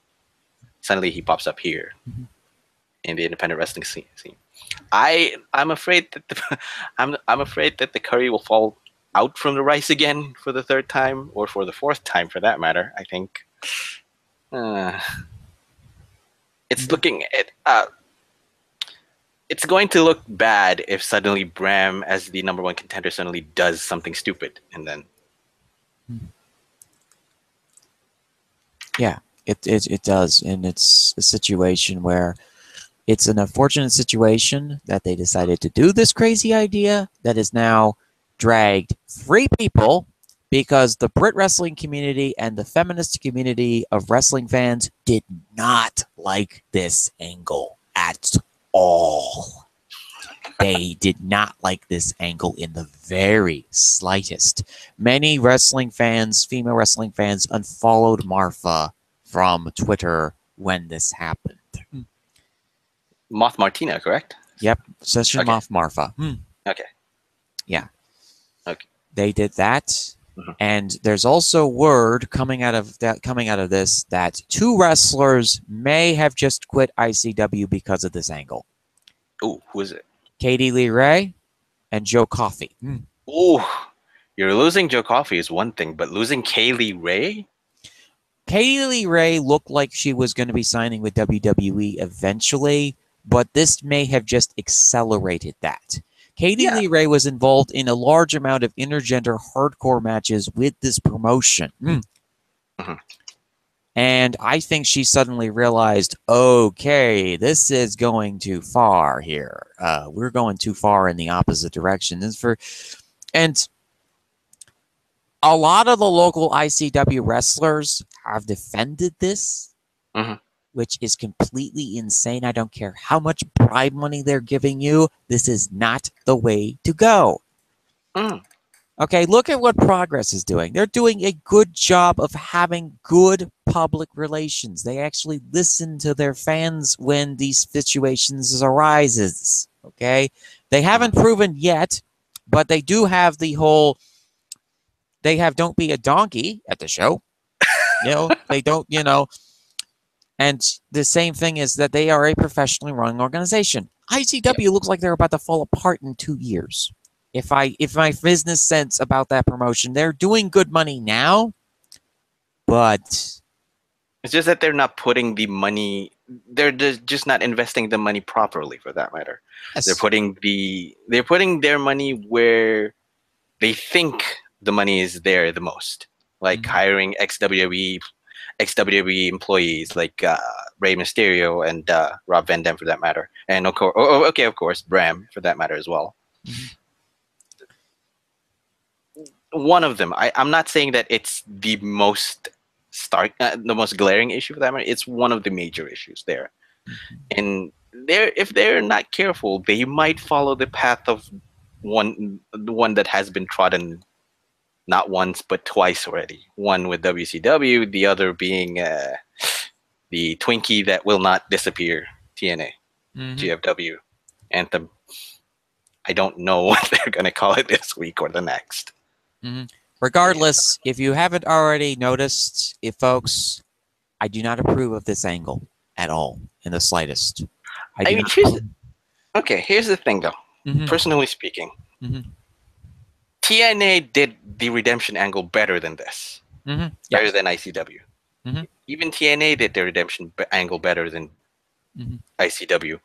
suddenly he pops up here in the independent wrestling scene. I'm afraid that I'm afraid that the curry will fall out from the rice again for the third time, or for the fourth time for that matter. I think it's looking at it's going to look bad if suddenly Bram, as the number one contender, suddenly does something stupid, and then yeah, it does, and it's a situation where it's an unfortunate situation that they decided to do this crazy idea that has now dragged 3 people, because the Brit wrestling community and the feminist community of wrestling fans did not like this angle at all. They did not like this angle in the very slightest. Many wrestling fans, female wrestling fans, unfollowed Marfa from Twitter when this happened. Moth Martina, correct? Yep, Session Okay. Moth Marfa. Okay. Yeah. Okay. They did that. And there's also word coming out of this that 2 wrestlers may have just quit ICW because of this angle. Ooh, who is it? Katie Lee Ray and Joe Coffey. Ooh, you're losing Joe Coffey is one thing, but losing Kaylee Ray? Katie Lee Ray looked like she was going to be signing with WWE eventually, but this may have just accelerated that. Katie Lee Ray was involved in a large amount of intergender hardcore matches with this promotion. And I think she suddenly realized, okay, this is going too far here. We're going too far in the opposite direction. And a lot of the local ICW wrestlers have defended this. which is completely insane. I don't care how much bribe money they're giving you. This is not the way to go. Mm. Okay, look at what Progress is doing. They're doing a good job of having good public relations. They actually listen to their fans when these situations arises. Okay, they haven't proven yet, but they do have the whole. They have "Don't be a donkey" at the show. They don't. And the same thing is that they are a professionally run organization. ICW looks like they're about to fall apart in 2 years. If my business sense about that promotion, they're doing good money now, but It's just that they're not putting the money. They're just not investing the money properly. For that matter, yes. they're putting their money where they think the money is there the most, like hiring ex-WWE employees like Rey Mysterio and Rob Van Dam for that matter, and of course, Bram for that matter as well. One of them. I'm not saying that it's the most the most glaring issue for that matter. It's one of the major issues there, and if they're not careful, they might follow the path of the one that has been trodden not once but twice already. One with WCW, the other being the Twinkie that will not disappear, TNA, GFW, Anthem. I don't know what they're going to call it this week or the next. Regardless, if you haven't already noticed, folks, I do not approve of this angle at all, in the slightest. Here's the thing, though. Personally speaking, TNA did the redemption angle better than this. Better than ICW. Even TNA did the redemption angle better than ICW.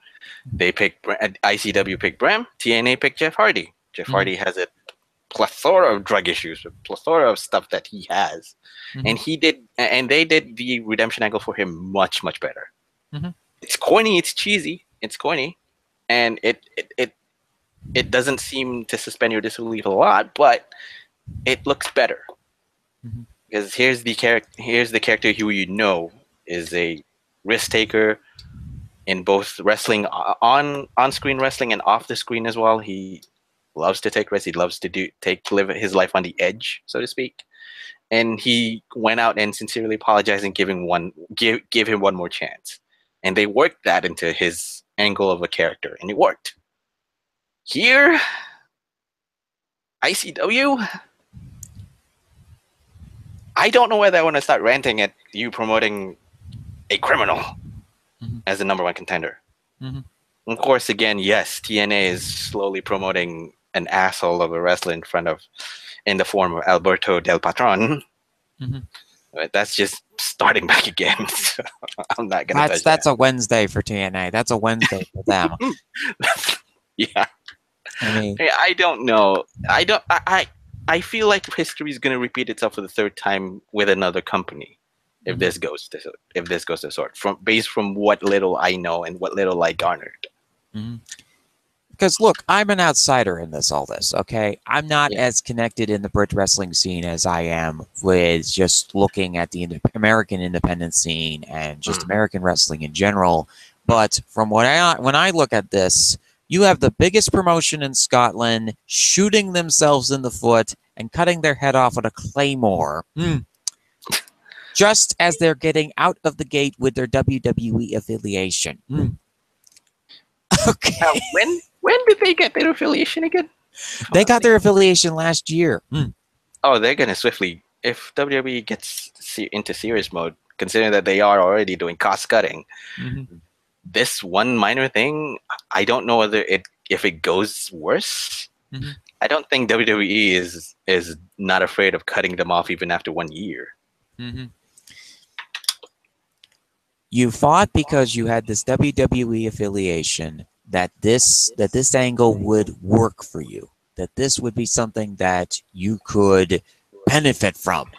ICW picked Bram, TNA picked Jeff Hardy. Jeff Hardy has a plethora of drug issues, a plethora of stuff that he has, and they did the redemption angle for him much better. It's corny, it's cheesy, it's corny, and it doesn't seem to suspend your disbelief a lot, but it looks better because here's the character who is a risk taker in both wrestling, on screen wrestling and off the screen as well. He loves to take risks. He loves to live his life on the edge, so to speak. And he went out and sincerely apologized and give him one more chance. And they worked that into his angle of a character, and it worked. Here, ICW, I don't know whether I want to start ranting at you promoting a criminal as the #1 contender. Of course, again, yes, TNA is slowly promoting an asshole of a wrestler in the form of Alberto Del Patron. But that's just starting back again. So I'm not gonna touch that. That's a Wednesday for TNA. That's a Wednesday for them. Yeah. I don't know. I feel like history is gonna repeat itself for the third time with another company. If this goes to sort, based from what little I know and what little I garnered. Because look, I'm an outsider in all this. Okay, I'm not as connected in the Brit wrestling scene as I am with just looking at the American independent scene and just American wrestling in general. But from when I look at this, you have the biggest promotion in Scotland shooting themselves in the foot and cutting their head off with a claymore. Just as they're getting out of the gate with their WWE affiliation. Okay. Now, when did they get their affiliation again? They got their affiliation last year. Oh, they're gonna swiftly. If WWE gets into serious mode, considering that they are already doing cost cutting, this one minor thing, I don't know if it goes worse. I don't think WWE is not afraid of cutting them off even after 1 year. You fought because you had this WWE affiliation that this angle would work for you, that this would be something that you could benefit from.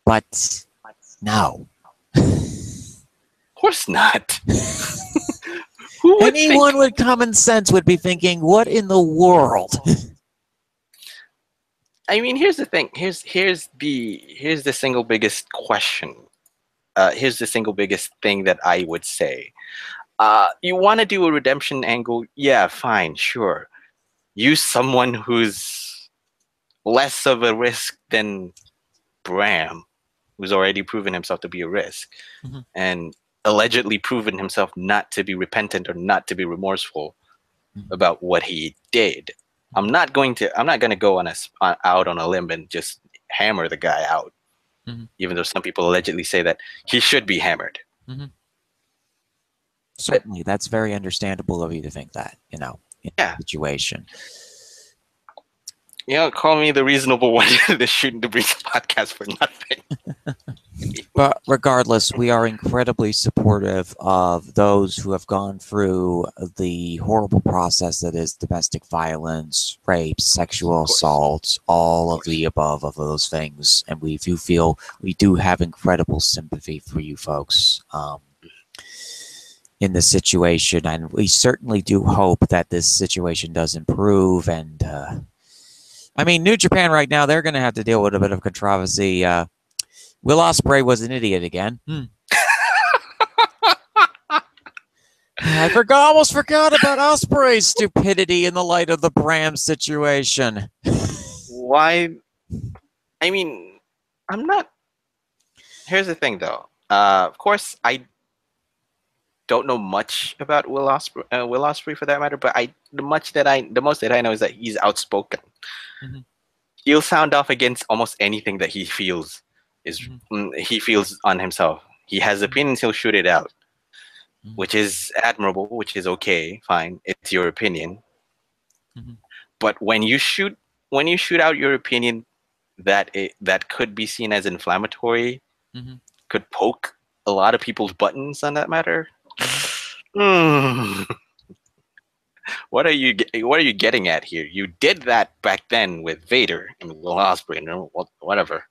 But no. Of course not. Anyone with common sense would be thinking, what in the world? I mean, here's the thing. Here's the single biggest question here's the single biggest thing that I would say. You want to do a redemption angle? Yeah, fine, sure. Use someone who's less of a risk than Bram, who's already proven himself to be a risk, and allegedly proven himself not to be repentant or not to be remorseful about what he did. I'm not gonna go out on a limb and just hammer the guy out, even though some people allegedly say that he should be hammered. Certainly, that's very understandable of you to think that, in that situation. Call me the reasonable one in the Shootin-Da-Breeze podcast for nothing. But regardless, we are incredibly supportive of those who have gone through the horrible process that is domestic violence, rape, sexual assault, all of the above of those things. And we do feel we do have incredible sympathy for you folks in the situation. And we certainly do hope that this situation does improve. And I mean, New Japan right now, they're going to have to deal with a bit of controversy. Will Ospreay was an idiot again. I almost forgot about Ospreay's stupidity in the light of the Bram situation. Why? I mean, I'm not. Here's the thing, though. Of course, I don't know much about Will Ospreay for that matter, but the most that I know is that he's outspoken. He'll sound off against almost anything that he feels he feels on himself. He has opinions, he'll shoot it out, which is admirable, which is okay, fine. It's your opinion. But when you shoot out your opinion that could be seen as inflammatory, could poke a lot of people's buttons on that matter. What are you getting at here? You did that back then with Vader and Will Ospreay and whatever.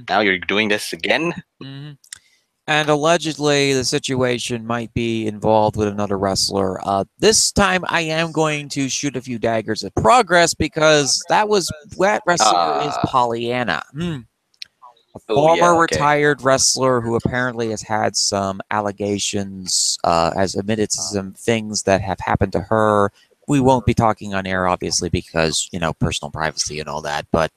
Now you're doing this again? And allegedly, the situation might be involved with another wrestler. This time, I am going to shoot a few daggers at Progress because that wrestler is Pollyanna. A former retired wrestler who apparently has had some allegations, has admitted to some things that have happened to her. We won't be talking on air, obviously, because, personal privacy and all that. But,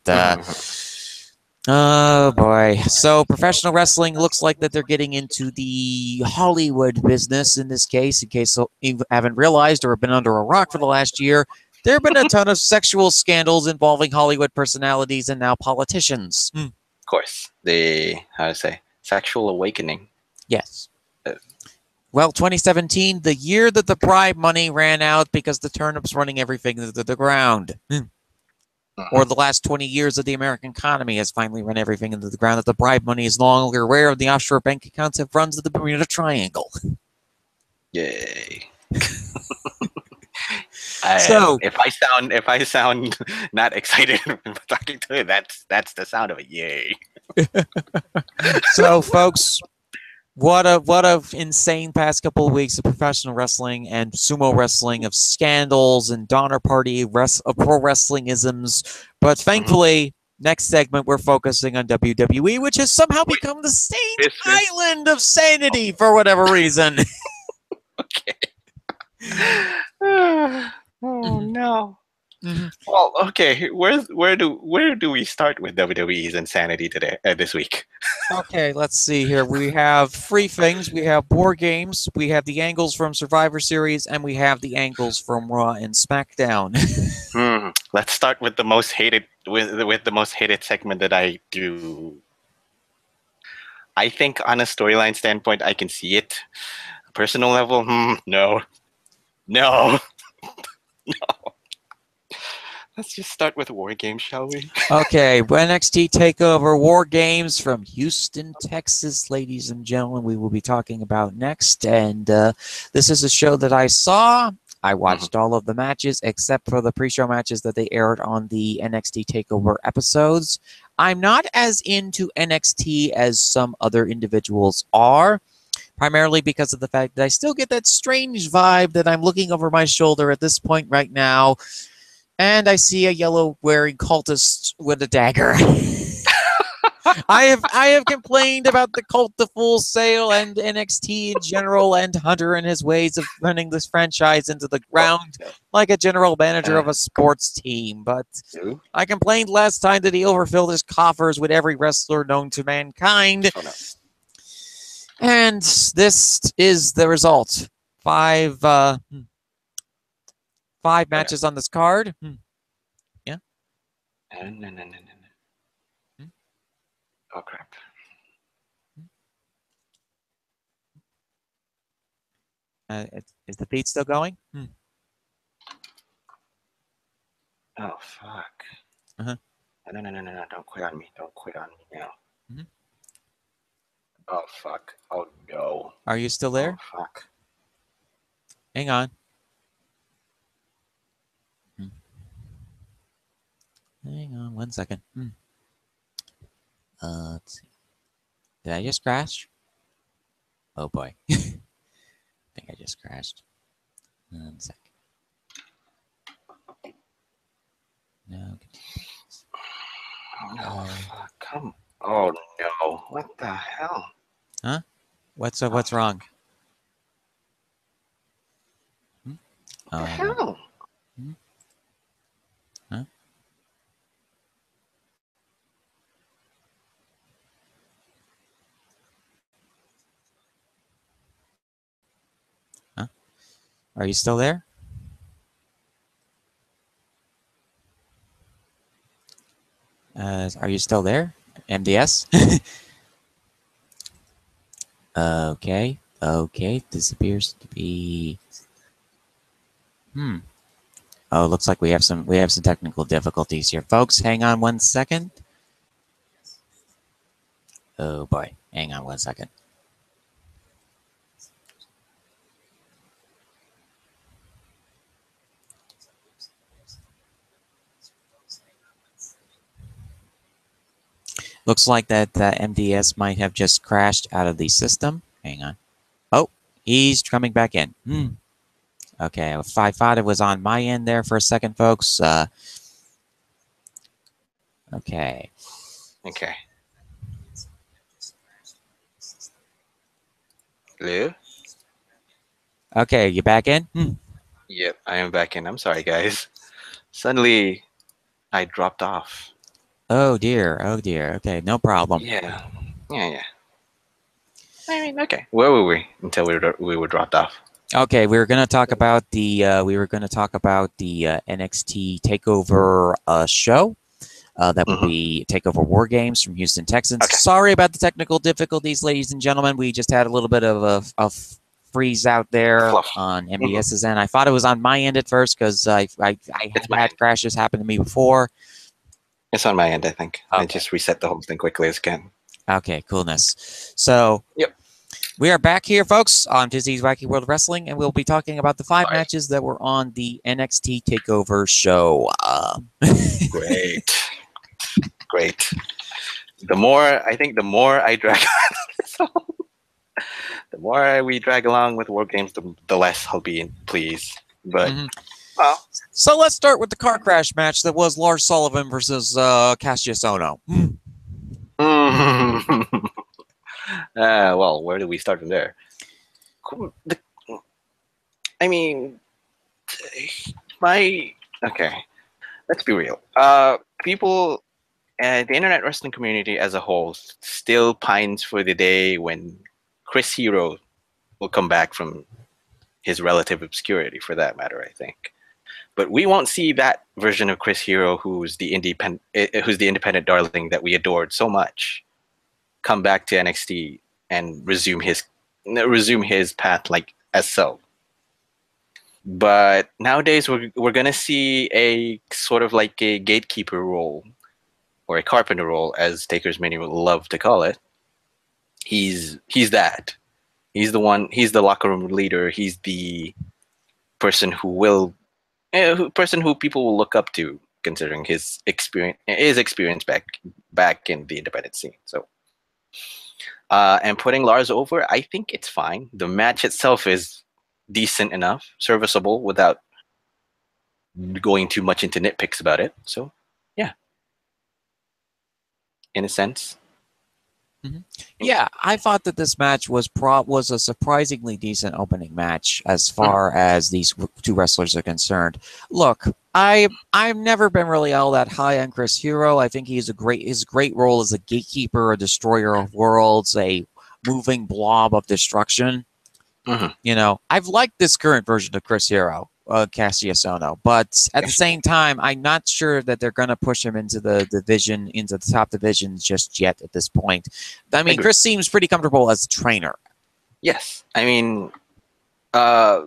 oh, boy. So professional wrestling looks like that they're getting into the Hollywood business in this case. In case you haven't realized or been under a rock for the last year, there have been a ton of sexual scandals involving Hollywood personalities and now politicians. Of course, sexual awakening. Yes. Well, 2017, the year that the bribe money ran out because the turnip's running everything into the ground. Or the last 20 years of the American economy has finally run everything into the ground, that the bribe money is no longer aware of the offshore bank accounts have runs to the Bermuda Triangle. Yay. If I sound not excited talking to it, that's the sound of it. Yay. So, folks, what a insane past couple of weeks of professional wrestling and sumo wrestling, of scandals and Donner Party of pro wrestling-isms. But thankfully, next segment we're focusing on WWE, which has somehow become the Saint Island of sanity for whatever reason. Okay. Oh no. Well, okay. Where do we start with WWE's insanity today? This week. Okay, let's see here. We have three things. We have War Games. We have the angles from Survivor Series, and we have the angles from Raw and SmackDown. Let's start with the most hated with the most hated segment that I do. I think on a storyline standpoint, I can see it. Personal level, no. Let's just start with War Games, shall we? Okay, NXT TakeOver War Games from Houston, Texas, ladies and gentlemen, we will be talking about next. And this is a show that I saw. I watched all of the matches except for the pre-show matches that they aired on the NXT TakeOver episodes. I'm not as into NXT as some other individuals are, primarily because of the fact that I still get that strange vibe that I'm looking over my shoulder at this point right now, and I see a yellow-wearing cultist with a dagger. I have complained about the Cult of Full Sail and NXT in general, and Hunter and his ways of running this franchise into the ground like a general manager of a sports team. But I complained last time that he overfilled his coffers with every wrestler known to mankind. Oh, no. And this is the result. Five matches on this card. Yeah. No. Oh, crap. Is the feed still going? Oh, fuck. Uh-huh. No. Don't quit on me. Don't quit on me now. Mm-hmm. Oh, fuck. Oh, no. Are you still there? Oh, fuck. Hang on. Hang on 1 second. Let's see. Did I just crash? Oh boy. I think I just crashed. 1 second. No. Oh, fuck. Come. Oh, no. What the hell? Huh? What's wrong? What the hell? Huh? Huh? Are you still there? Are you still there? MDS? Okay. Okay. This appears to be. Oh, looks like we have some technical difficulties here, folks. Hang on 1 second. Oh boy. Hang on 1 second. Looks like that MDS might have just crashed out of the system. Hang on. Oh, he's coming back in. Okay, I thought it was on my end there for a second, folks. Okay. Okay. Hello? Okay, you back in? Yep, I am back in. I'm sorry, guys. Suddenly, I dropped off. Oh dear. Oh dear. Okay, no problem. Yeah. I mean, okay. Where were we until we were dropped off? Okay, we were going to talk about the NXT Takeover show. That would be Takeover War Games from Houston, Texans. Okay. Sorry about the technical difficulties, ladies and gentlemen. We just had a little bit of a freeze out there on MDS's end. I thought it was on my end at first because I had crashes happen to me before. It's on my end, I think. Okay. I just reset the whole thing quickly as again. Okay, coolness. So, yep. We are back here, folks, on Fizzy's Wacky World of Wrestling, and we'll be talking about the 5 matches that were on the NXT Takeover show. Great. Great. The more I drag on, the more we drag along with War Games, the less I'll be pleased. But well. So let's start with the car crash match that was Lars Sullivan versus Cassius Ohno. Well, where do we start from there? I mean, okay. Let's be real. People, the internet wrestling community as a whole, still pines for the day when Chris Hero will come back from his relative obscurity, for that matter, I think. But we won't see that version of Chris Hero, who's the independent darling that we adored so much, come back to NXT and resume his path like as so. But nowadays we're gonna see a sort of like a gatekeeper role or a carpenter role, as Taker's Mania would love to call it. He's that. He's the one. He's the locker room leader. He's the person who people will look up to, considering his experience back in the independent scene. So, and putting Lars over, I think it's fine. The match itself is decent enough, serviceable, without going too much into nitpicks about it. So, yeah, in a sense, Mhm. Yeah, I thought that this match was a surprisingly decent opening match as Mhm. far as these two wrestlers are concerned. Look, I've never been really all that high on Chris Hero. I think his great role as a gatekeeper, a destroyer of worlds, a moving blob of destruction. Mhm. You know, I've liked this current version of Chris Hero, Cassius Ohno, but at the same time, I'm not sure that they're going to push him into the division, into the top divisions just yet at this point. I mean, Agree. Chris seems pretty comfortable as a trainer. Yes, I mean, uh,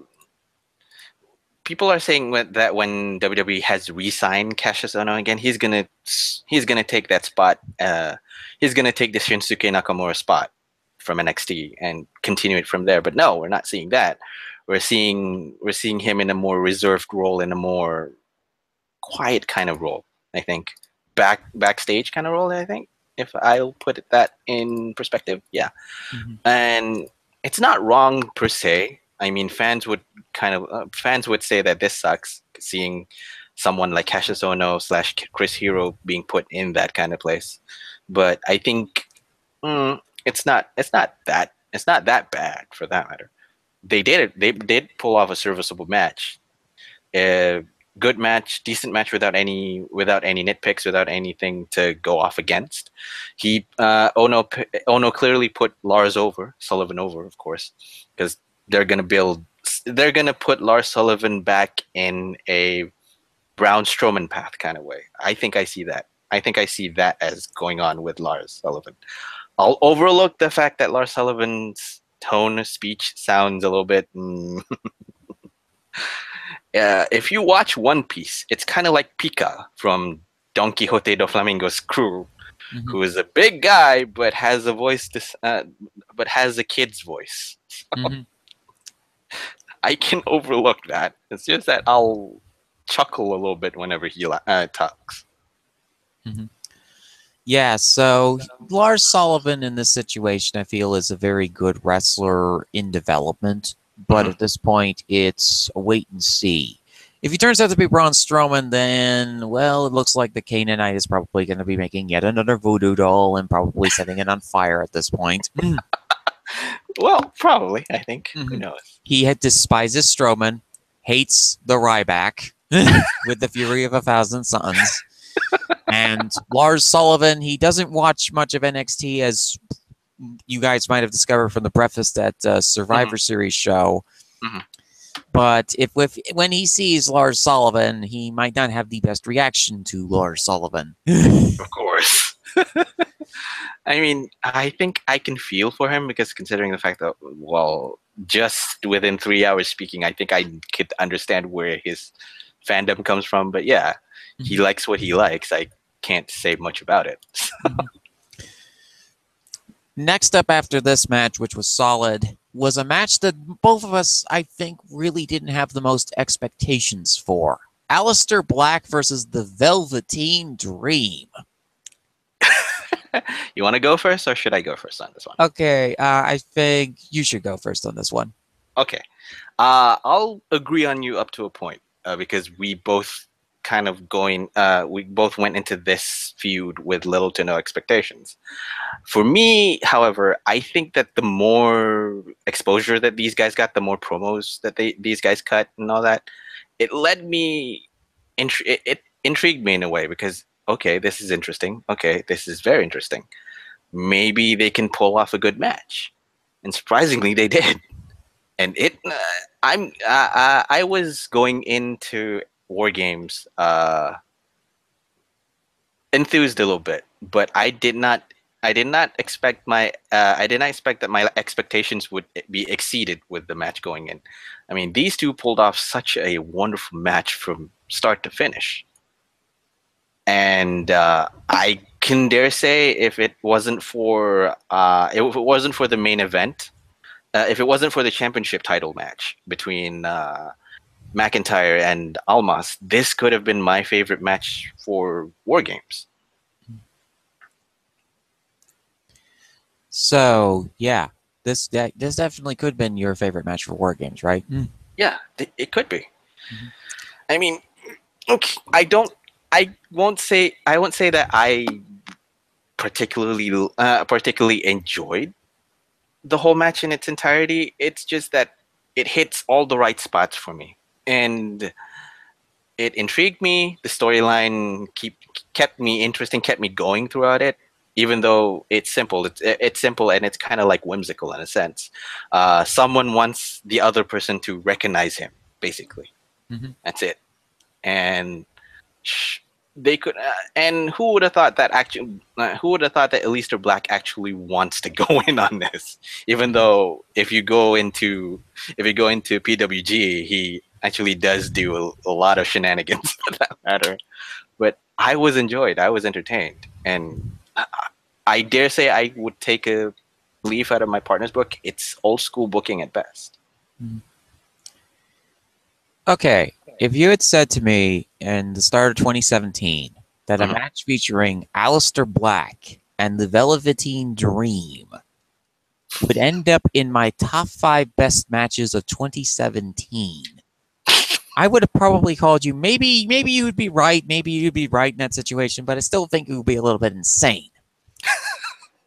people are saying that when WWE has re-signed Cassius Ohno again, he's gonna take that spot. He's gonna take the Shinsuke Nakamura spot from NXT and continue it from there. But no, we're not seeing that. We're seeing him in a more reserved role, in a more quiet kind of role. I think backstage kind of role. I think if I'll put that in perspective, yeah. Mm-hmm. And it's not wrong per se. I mean, fans would say that this sucks, seeing someone like Cassius Ohno slash Chris Hero being put in that kind of place. But I think it's not that bad for that matter. They did it. They did pull off a serviceable match. A good match, decent match without any nitpicks, without anything to go off against. Ono clearly put Lars over, Sullivan over, of course, because they're gonna put Lars Sullivan back in a Braun Strowman path kind of way. I think I see that. I think I see that as going on with Lars Sullivan. I'll overlook the fact that Lars Sullivan's tone of speech sounds a little bit. If you watch One Piece, it's kind of like Pika from Don Quixote do Flamingo's crew, Mm-hmm. who is a big guy but has but has a kid's voice. Mm-hmm. I can overlook that. It's just that I'll chuckle a little bit whenever he talks. Mm-hmm. Yeah, so Lars Sullivan in this situation, I feel, is a very good wrestler in development, but Hmm. at this point, it's a wait and see. If he turns out to be Braun Strowman, then, well, it looks like the Canaanite is probably going to be making yet another voodoo doll and probably setting it on fire at this point. Well, probably. I think. Who Mhm. knows? He had despises Strowman, hates the Ryback with the fury of 1,000 suns. And Lars Sullivan, he doesn't watch much of NXT, as you guys might have discovered from the preface that Hmm. Survivor Series show. Hmm. But when he sees Lars Sullivan, he might not have the best reaction to Lars Sullivan. Of course. I mean, I think I can feel for him because considering the fact that, well, just within 3 hours speaking, I think I could understand where his fandom comes from. But yeah, he Mhm. likes what he likes. I can't say much about it. Mhm. Next up after this match, which was solid, was a match that both of us, I think, really didn't have the most expectations for. Aleister Black versus the Velveteen Dream. You want to go first, or should I go first on this one? Okay, I think you should go first on this one. Okay. I'll agree on you up to a point because we both went into this feud with little to no expectations. For me, however, I think that the more exposure that these guys got, the more promos that these guys cut and all that, it led me, it intrigued me in a way because, okay, this is interesting. Okay, this is very interesting. Maybe they can pull off a good match. And surprisingly, they did. And I was going into War Games enthused a little bit, but I did not expect that my expectations would be exceeded with the match going in. I mean, these two pulled off such a wonderful match from start to finish, and I can dare say if it wasn't for the main event, if it wasn't for the championship title match between McIntyre and Almas, this could have been my favorite match for War Games. So yeah, this definitely could have been your favorite match for War Games, right? Yeah, it could be. Mhm. I mean, okay, I won't say that I particularly enjoyed the whole match in its entirety. It's just that it hits all the right spots for me, and it intrigued me. The storyline kept me interesting, kept me going throughout it. Even though it's simple, it's simple and it's kind of like whimsical in a sense. Someone wants the other person to recognize him, basically. Mm-hmm. That's it. And they could. And who would have thought that who would have thought that Aleister Black actually wants to go in on this? Even though if you go into PWG, he actually does do a lot of shenanigans for that matter. But I was entertained, and I dare say I would take a leaf out of my partner's book. It's old school booking at best. Okay, if you had said to me in the start of 2017 that a match featuring Aleister Black and the Velveteen Dream would end up in my top 5 best matches of 2017, I would have probably called you. Maybe you would be right. Maybe you'd be right in that situation, but I still think it would be a little bit insane.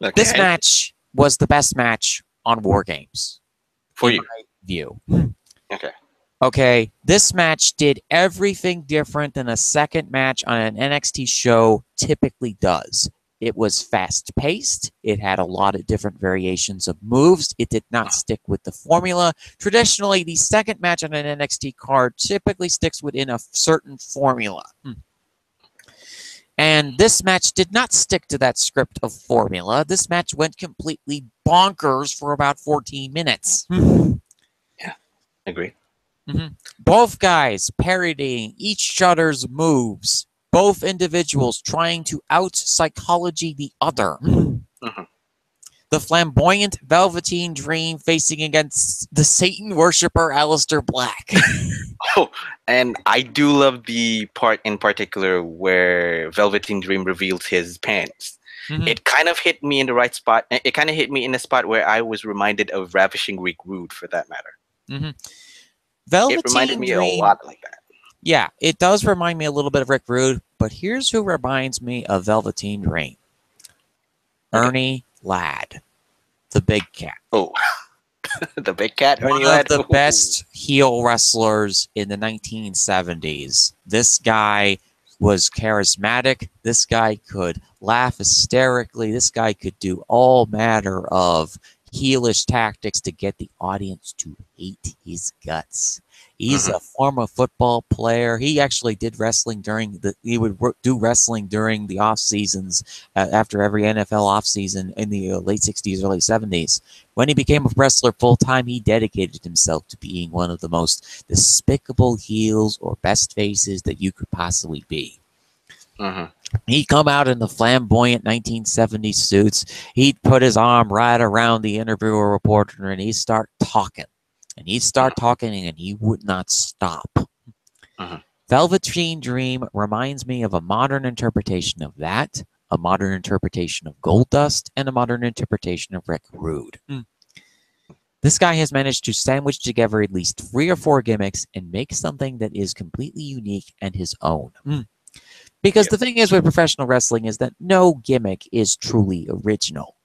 Okay. This match was the best match on War Games. For you. My view. Okay. Okay, this match did everything different than a second match on an NXT show typically does. It was fast-paced. It had a lot of different variations of moves. It did not stick with the formula. Traditionally, the second match on an NXT card typically sticks within a certain formula. And this match did not stick to that script of formula. This match went completely bonkers for about 14 minutes. Yeah, agree. Both guys parodying each other's moves. Both individuals trying to out-psychology the other. The flamboyant Velveteen Dream facing against the Satan worshipper Aleister Black. Oh, and I do love the part in particular where Velveteen Dream reveals his pants. It kind of hit me in the right spot. It kind of hit me in a spot where I was reminded of Ravishing Rick Rude, for that matter. Velveteen it reminded me Dream, a lot like that. Yeah, it does remind me a little bit of Rick Rude, but here's who reminds me of Velveteen Dream. Ernie Ladd, the Big Cat. Oh, the Big Cat, Ernie One Ladd. of the best heel wrestlers in the 1970s. This guy was charismatic. This guy could laugh hysterically. This guy could do all manner of heelish tactics to get the audience to hate his guts. He's a former football player. He actually did wrestling he would do wrestling during the off seasons after every NFL off season in the late 60s, early 70s. When he became a wrestler full time, he dedicated himself to being one of the most despicable heels or best faces that you could possibly be. He'd come out in the flamboyant 1970s suits. He'd put his arm right around the interviewer reporter and he'd start talking. And he'd start talking and he would not stop. Velveteen Dream reminds me of a modern interpretation of that, a modern interpretation of Goldust, and a modern interpretation of Rick Rude. This guy has managed to sandwich together at least 3 or 4 gimmicks and make something that is completely unique and his own. Because the thing is with professional wrestling is that no gimmick is truly original.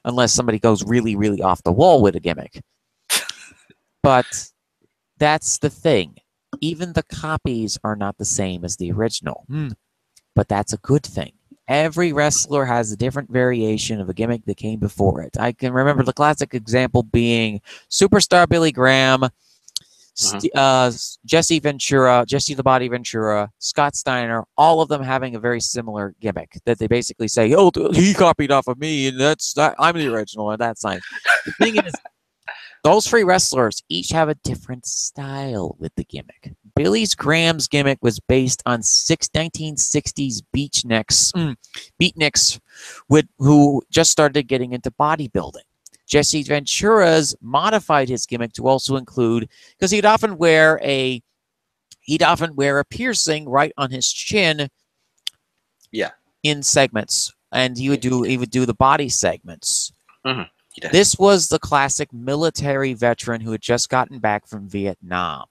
Unless somebody goes really, really off the wall with a gimmick. But that's the thing. Even the copies are not the same as the original. But that's a good thing. Every wrestler has a different variation of a gimmick that came before it. I can remember the classic example being Superstar Billy Graham, Jesse Ventura, Jesse the Body Ventura, Scott Steiner, all of them having a very similar gimmick that they basically say, oh, he copied off of me, and I'm the original, and that's fine. The thing is, those 3 wrestlers each have a different style with the gimmick. Billy Graham's gimmick was based on 1960s beatniks who just started getting into bodybuilding. Jesse Ventura's modified his gimmick to also include, because he'd often wear a piercing right on his chin. Yeah. In segments, and he would do the body segments. This was the classic military veteran who had just gotten back from Vietnam.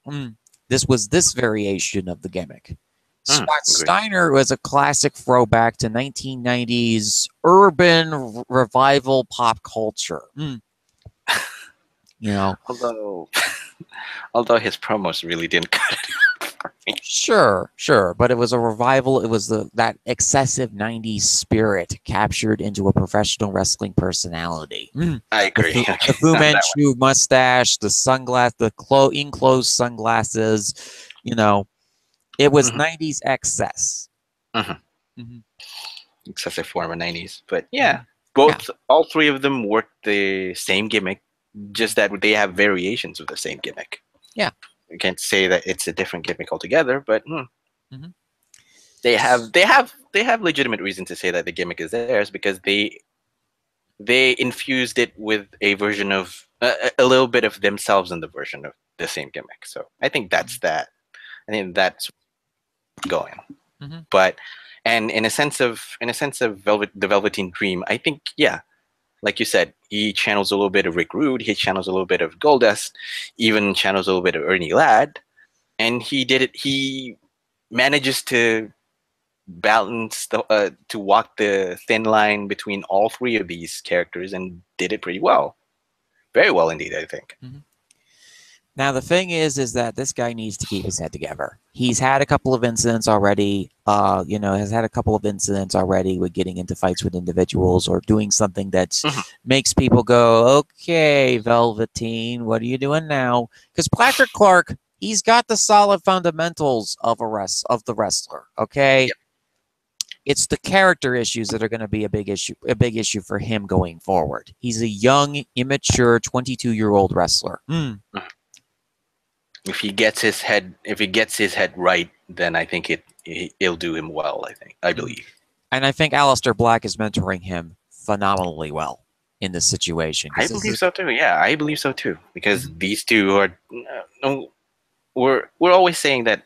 This was this variation of the gimmick. Scott Agreed. Steiner was a classic throwback to 1990s urban revival pop culture. You know, Although his promos really didn't cut it out for me. sure, but it was a revival. It was that excessive 90s spirit captured into a professional wrestling personality. I agree. The Fu Manchu mustache, the enclosed sunglasses, you know, it was 90s excess. Excessive form of 90s. But yeah, all three of them work the same gimmick, just that they have variations of the same gimmick. Yeah. You can't say that it's a different gimmick altogether, but they have legitimate reason to say that the gimmick is theirs, because they infused it with a version of a little bit of themselves in the version of the same gimmick. So I think that's that. I think that's going. But and in a sense of the Velveteen Dream, I think like you said, he channels a little bit of Rick Rude, he channels a little bit of Goldust, even channels a little bit of Ernie Ladd, and he manages to balance to walk the thin line between all three of these characters, and did it pretty well. Very well indeed, I think. Now the thing is that this guy needs to keep his head together. He's had a couple of incidents already. Has had a couple of incidents already with getting into fights with individuals or doing something that makes people go, "Okay, Velveteen, what are you doing now?" Because Patrick Clark, he's got the solid fundamentals of the wrestler. Okay. Yep. It's the character issues that are going to be a big issue for him going forward. He's a young, immature, 22-year-old wrestler. If he gets his head right, then I think it'll do him well. I believe. And I think Aleister Black is mentoring him phenomenally well in this situation. I believe so too. Yeah, I believe so too. Because these two are, we're always saying that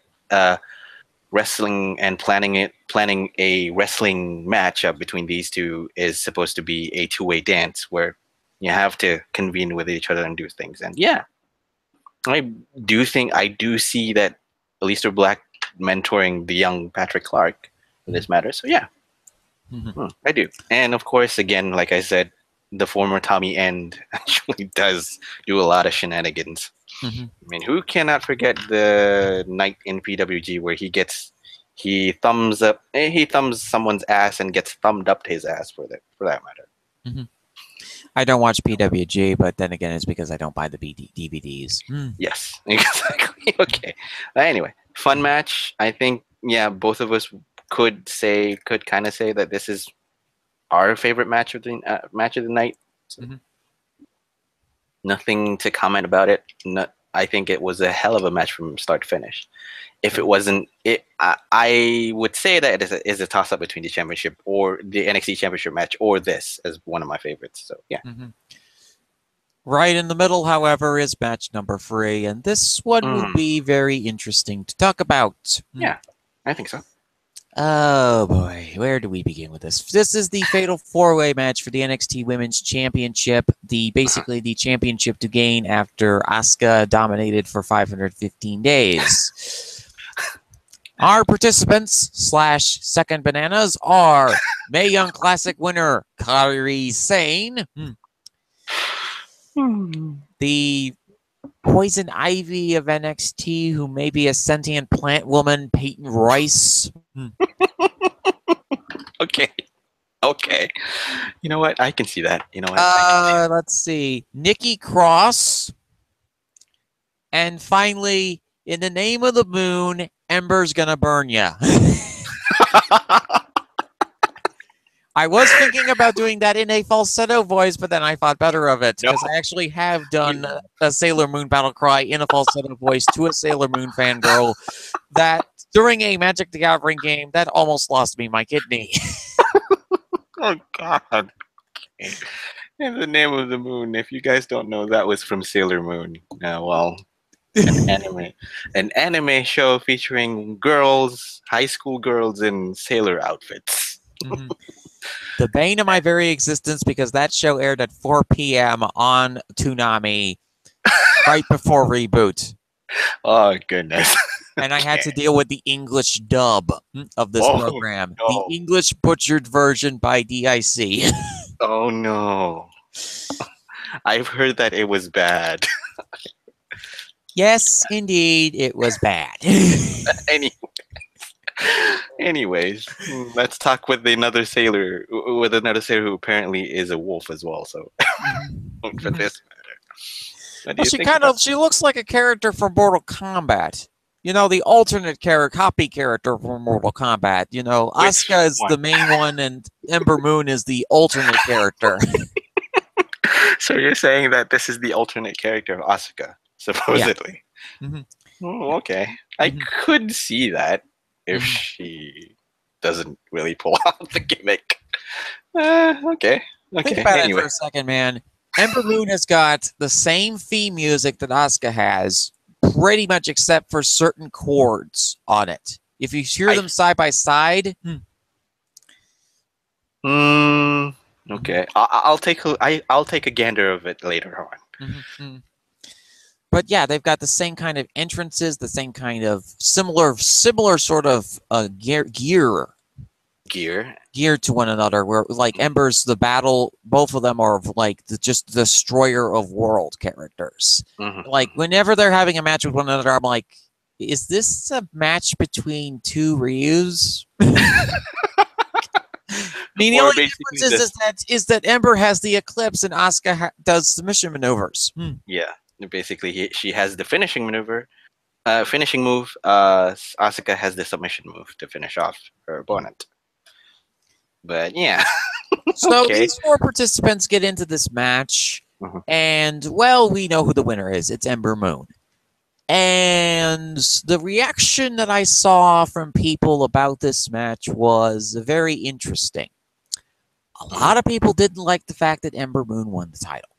wrestling and planning a wrestling matchup between these two is supposed to be a two-way dance where you have to convene with each other and do things. And yeah, I do see that Aleister Black mentoring the young Patrick Clark in this matter. So yeah, I do. And of course, again, like I said, the former Tommy End actually does do a lot of shenanigans. I mean, who cannot forget the night in PWG where he thumbs someone's ass and gets thumbed up to his ass for that matter. I don't watch PWG, but then again, it's because I don't buy the DVDs. Yes, exactly. Okay. Anyway, fun match. I think both of us could kind of say that this is our favorite match of the night. So nothing to comment about it. I think it was a hell of a match from start to finish. If it wasn't, I would say that it is a toss-up between the championship or the NXT championship match or this as one of my favorites. So yeah. Right in the middle, however, is match number 3, and this one will be very interesting to talk about. Yeah, I think so. Oh boy, where do we begin with this? This is the fatal 4-way match for the NXT Women's Championship, basically the championship to gain after Asuka dominated for 515 days. Our participants / second bananas are Mae Young Classic winner Kairi Sane, the Poison Ivy of NXT, who may be a sentient plant woman, Peyton Royce. Okay. You know what? I can see that. You know what? Let's see. Nikki Cross. And finally, in the name of the moon, Ember's gonna burn ya. I was thinking about doing that in a falsetto voice, but then I thought better of it because I actually have done a Sailor Moon battle cry in a falsetto voice to a Sailor Moon fangirl that during a Magic the Gathering game that almost lost me my kidney. Oh God! In the name of the moon. If you guys don't know, that was from Sailor Moon. Well, an anime show featuring high school girls in sailor outfits. The bane of my very existence, because that show aired at 4 p.m. on Toonami right before reboot. Oh goodness. And I had to Okay. deal with the English dub of this Oh program, the no. English butchered version by DIC. Oh no. I've heard that it was bad. Yes, indeed, it was bad. Any, anyways, let's talk with another sailor. With another sailor who apparently is a wolf as well. So for this matter, what do Well, you think about? she looks like a character from Mortal Kombat. You know, the alternate character, copy character from Mortal Kombat. You know, Which Asuka is one? the main one, and Ember Moon is the alternate character. So you're saying that this is the alternate character of Asuka, Yeah. supposedly? Mm-hmm. Oh, okay. I Mm-hmm. could see that if Mm-hmm. she doesn't really pull out the gimmick. Okay. Think Okay. about it Anyway. for a second, man. Ember Moon has got the same theme music that Asuka has, pretty much except for certain chords on it. If you hear I them side by side, okay. I'll take a gander of it later on. mm-hmm. But yeah, they've got the same kind of entrances, the same kind of similar sort of gear Gear. to one another. Where like Ember's the battle, both of them are like just destroyer of world characters. Like whenever they're having a match with one another, I'm like, is this a match between two Ryus? I mean, the Or only basically difference this. is that Ember has the Eclipse and Asuka does the mission maneuvers. Yeah. Basically, she has the finishing maneuver, finishing move. Asuka has the submission move to finish off her opponent. But yeah. So Okay. these four participants get into this match, and well, we know who the winner is. It's Ember Moon. And the reaction that I saw from people about this match was very interesting. A lot of people didn't like the fact that Ember Moon won the title.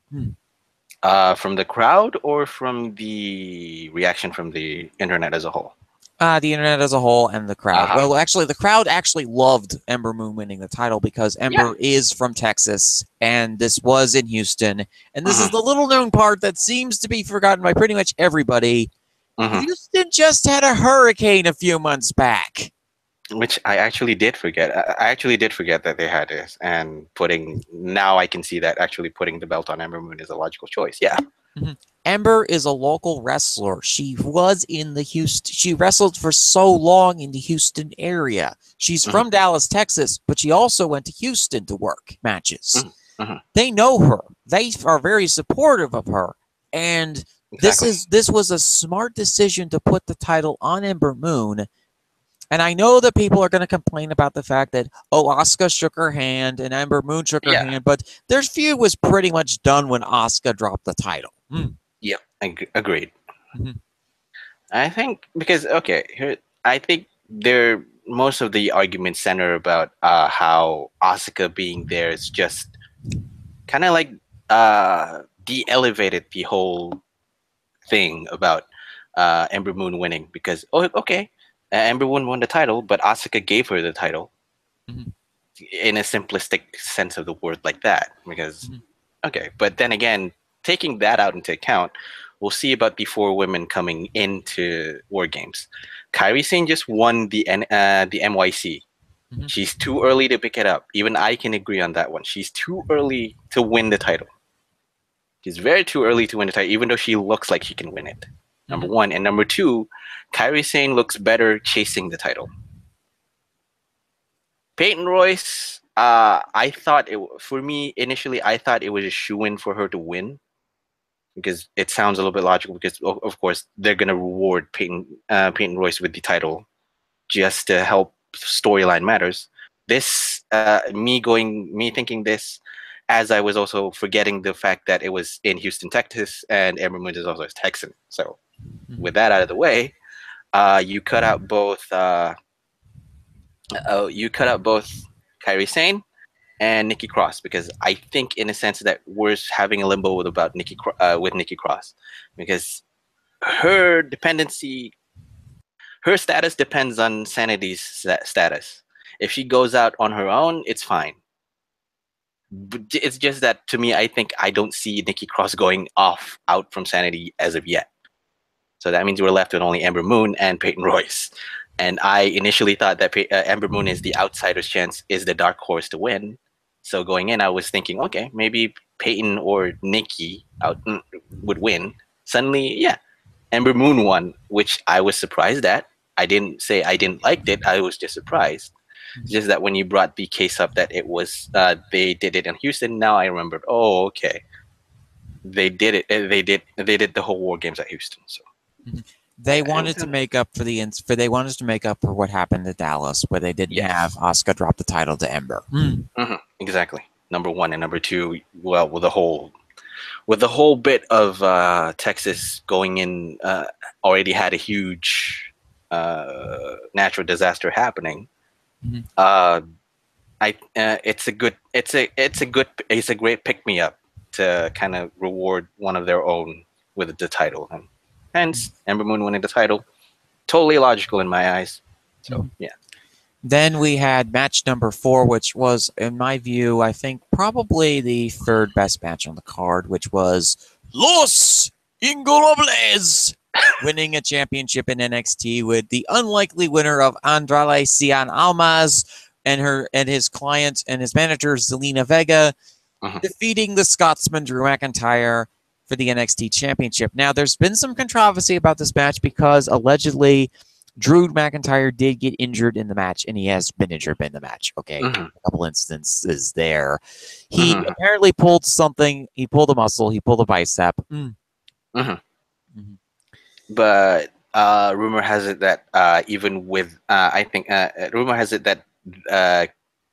From the crowd or from the reaction from the internet as a whole? The internet as a whole and the crowd. Uh-huh. Well, actually, the crowd actually loved Ember Moon winning the title because Ember is from Texas, and this was in Houston. And this is the little-known part that seems to be forgotten by pretty much everybody. Houston just had a hurricane a few months back. Which I actually did forget. I actually did forget that they had this, and now I can see that actually putting the belt on Ember Moon is a logical choice. Yeah. Ember is a local wrestler. She was in the Houston. She wrestled for so long in the Houston area. She's from Dallas, Texas, but she also went to Houston to work matches. They know her. They are very supportive of her, and this was a smart decision to put the title on Ember Moon. And I know that people are going to complain about the fact that, oh, Asuka shook her hand and Ember Moon shook her hand, but their feud was pretty much done when Asuka dropped the title. Yeah, agreed. I think because I think most of the arguments center about how Asuka being there is just kind of like de-elevated the whole thing about Ember Moon winning because Ember Moon won the title, but Asuka gave her the title in a simplistic sense of the word like that. Because but then again, taking that out into account, we'll see about the four women coming into War Games. Kairi Sane just won the MYC. She's too early to pick it up. Even I can agree on that one. She's too early to win the title. She's very too early to win the title, even though she looks like she can win it. Number one. And number two, Kairi Sane looks better chasing the title. Peyton Royce, I thought initially I thought it was a shoo-in for her to win. Because it sounds a little bit logical because, of course, they're going to reward Peyton Royce with the title just to help storyline matters. This, me thinking this as I was also forgetting the fact that it was in Houston, Texas, and Ember Moon is also a Texan. So with that out of the way, you cut out both Kairi Sane and Nikki Cross, because I think in a sense that we're having a limbo about Nikki Cross, because her status depends on Sanity's status. If she goes out on her own, it's fine. But it's just that to me, I think I don't see Nikki Cross going out from Sanity as of yet. So that means we're left with only Ember Moon and Peyton Royce. And I initially thought that Ember Moon is the outsider's chance, is the dark horse to win. So going in, I was thinking, okay, maybe Peyton or Nikki would win. Suddenly, yeah, Ember Moon won, which I was surprised at. I didn't say I didn't like it. I was just surprised. Just that when you brought the case up that it was they did it in Houston, now I remembered. Oh, okay, they did it. They did the whole War Games at Houston. So they wanted to make up for they wanted to make up for what happened at Dallas, where they didn't have Asuka drop the title to Ember. Exactly. Number one and number two. Well, with the whole bit of Texas going in, already had a huge natural disaster happening. It's a great pick me up to kind of reward one of their own with the title, and hence Ember Moon winning the title, totally logical in my eyes. So yeah. Then we had match number 4, which was, in my view, I think probably the third best match on the card, which was Los Ingobernables winning a championship in NXT with the unlikely winner of Andrade Cien Almas and his client and his manager Zelina Vega defeating the Scotsman Drew McIntyre for the NXT championship. Now, there's been some controversy about this match because allegedly Drew McIntyre did get injured in the match, and he has been injured in the match. Okay, a couple instances there. He apparently pulled something. He pulled a muscle. He pulled a bicep. But rumor has it that even with rumor has it that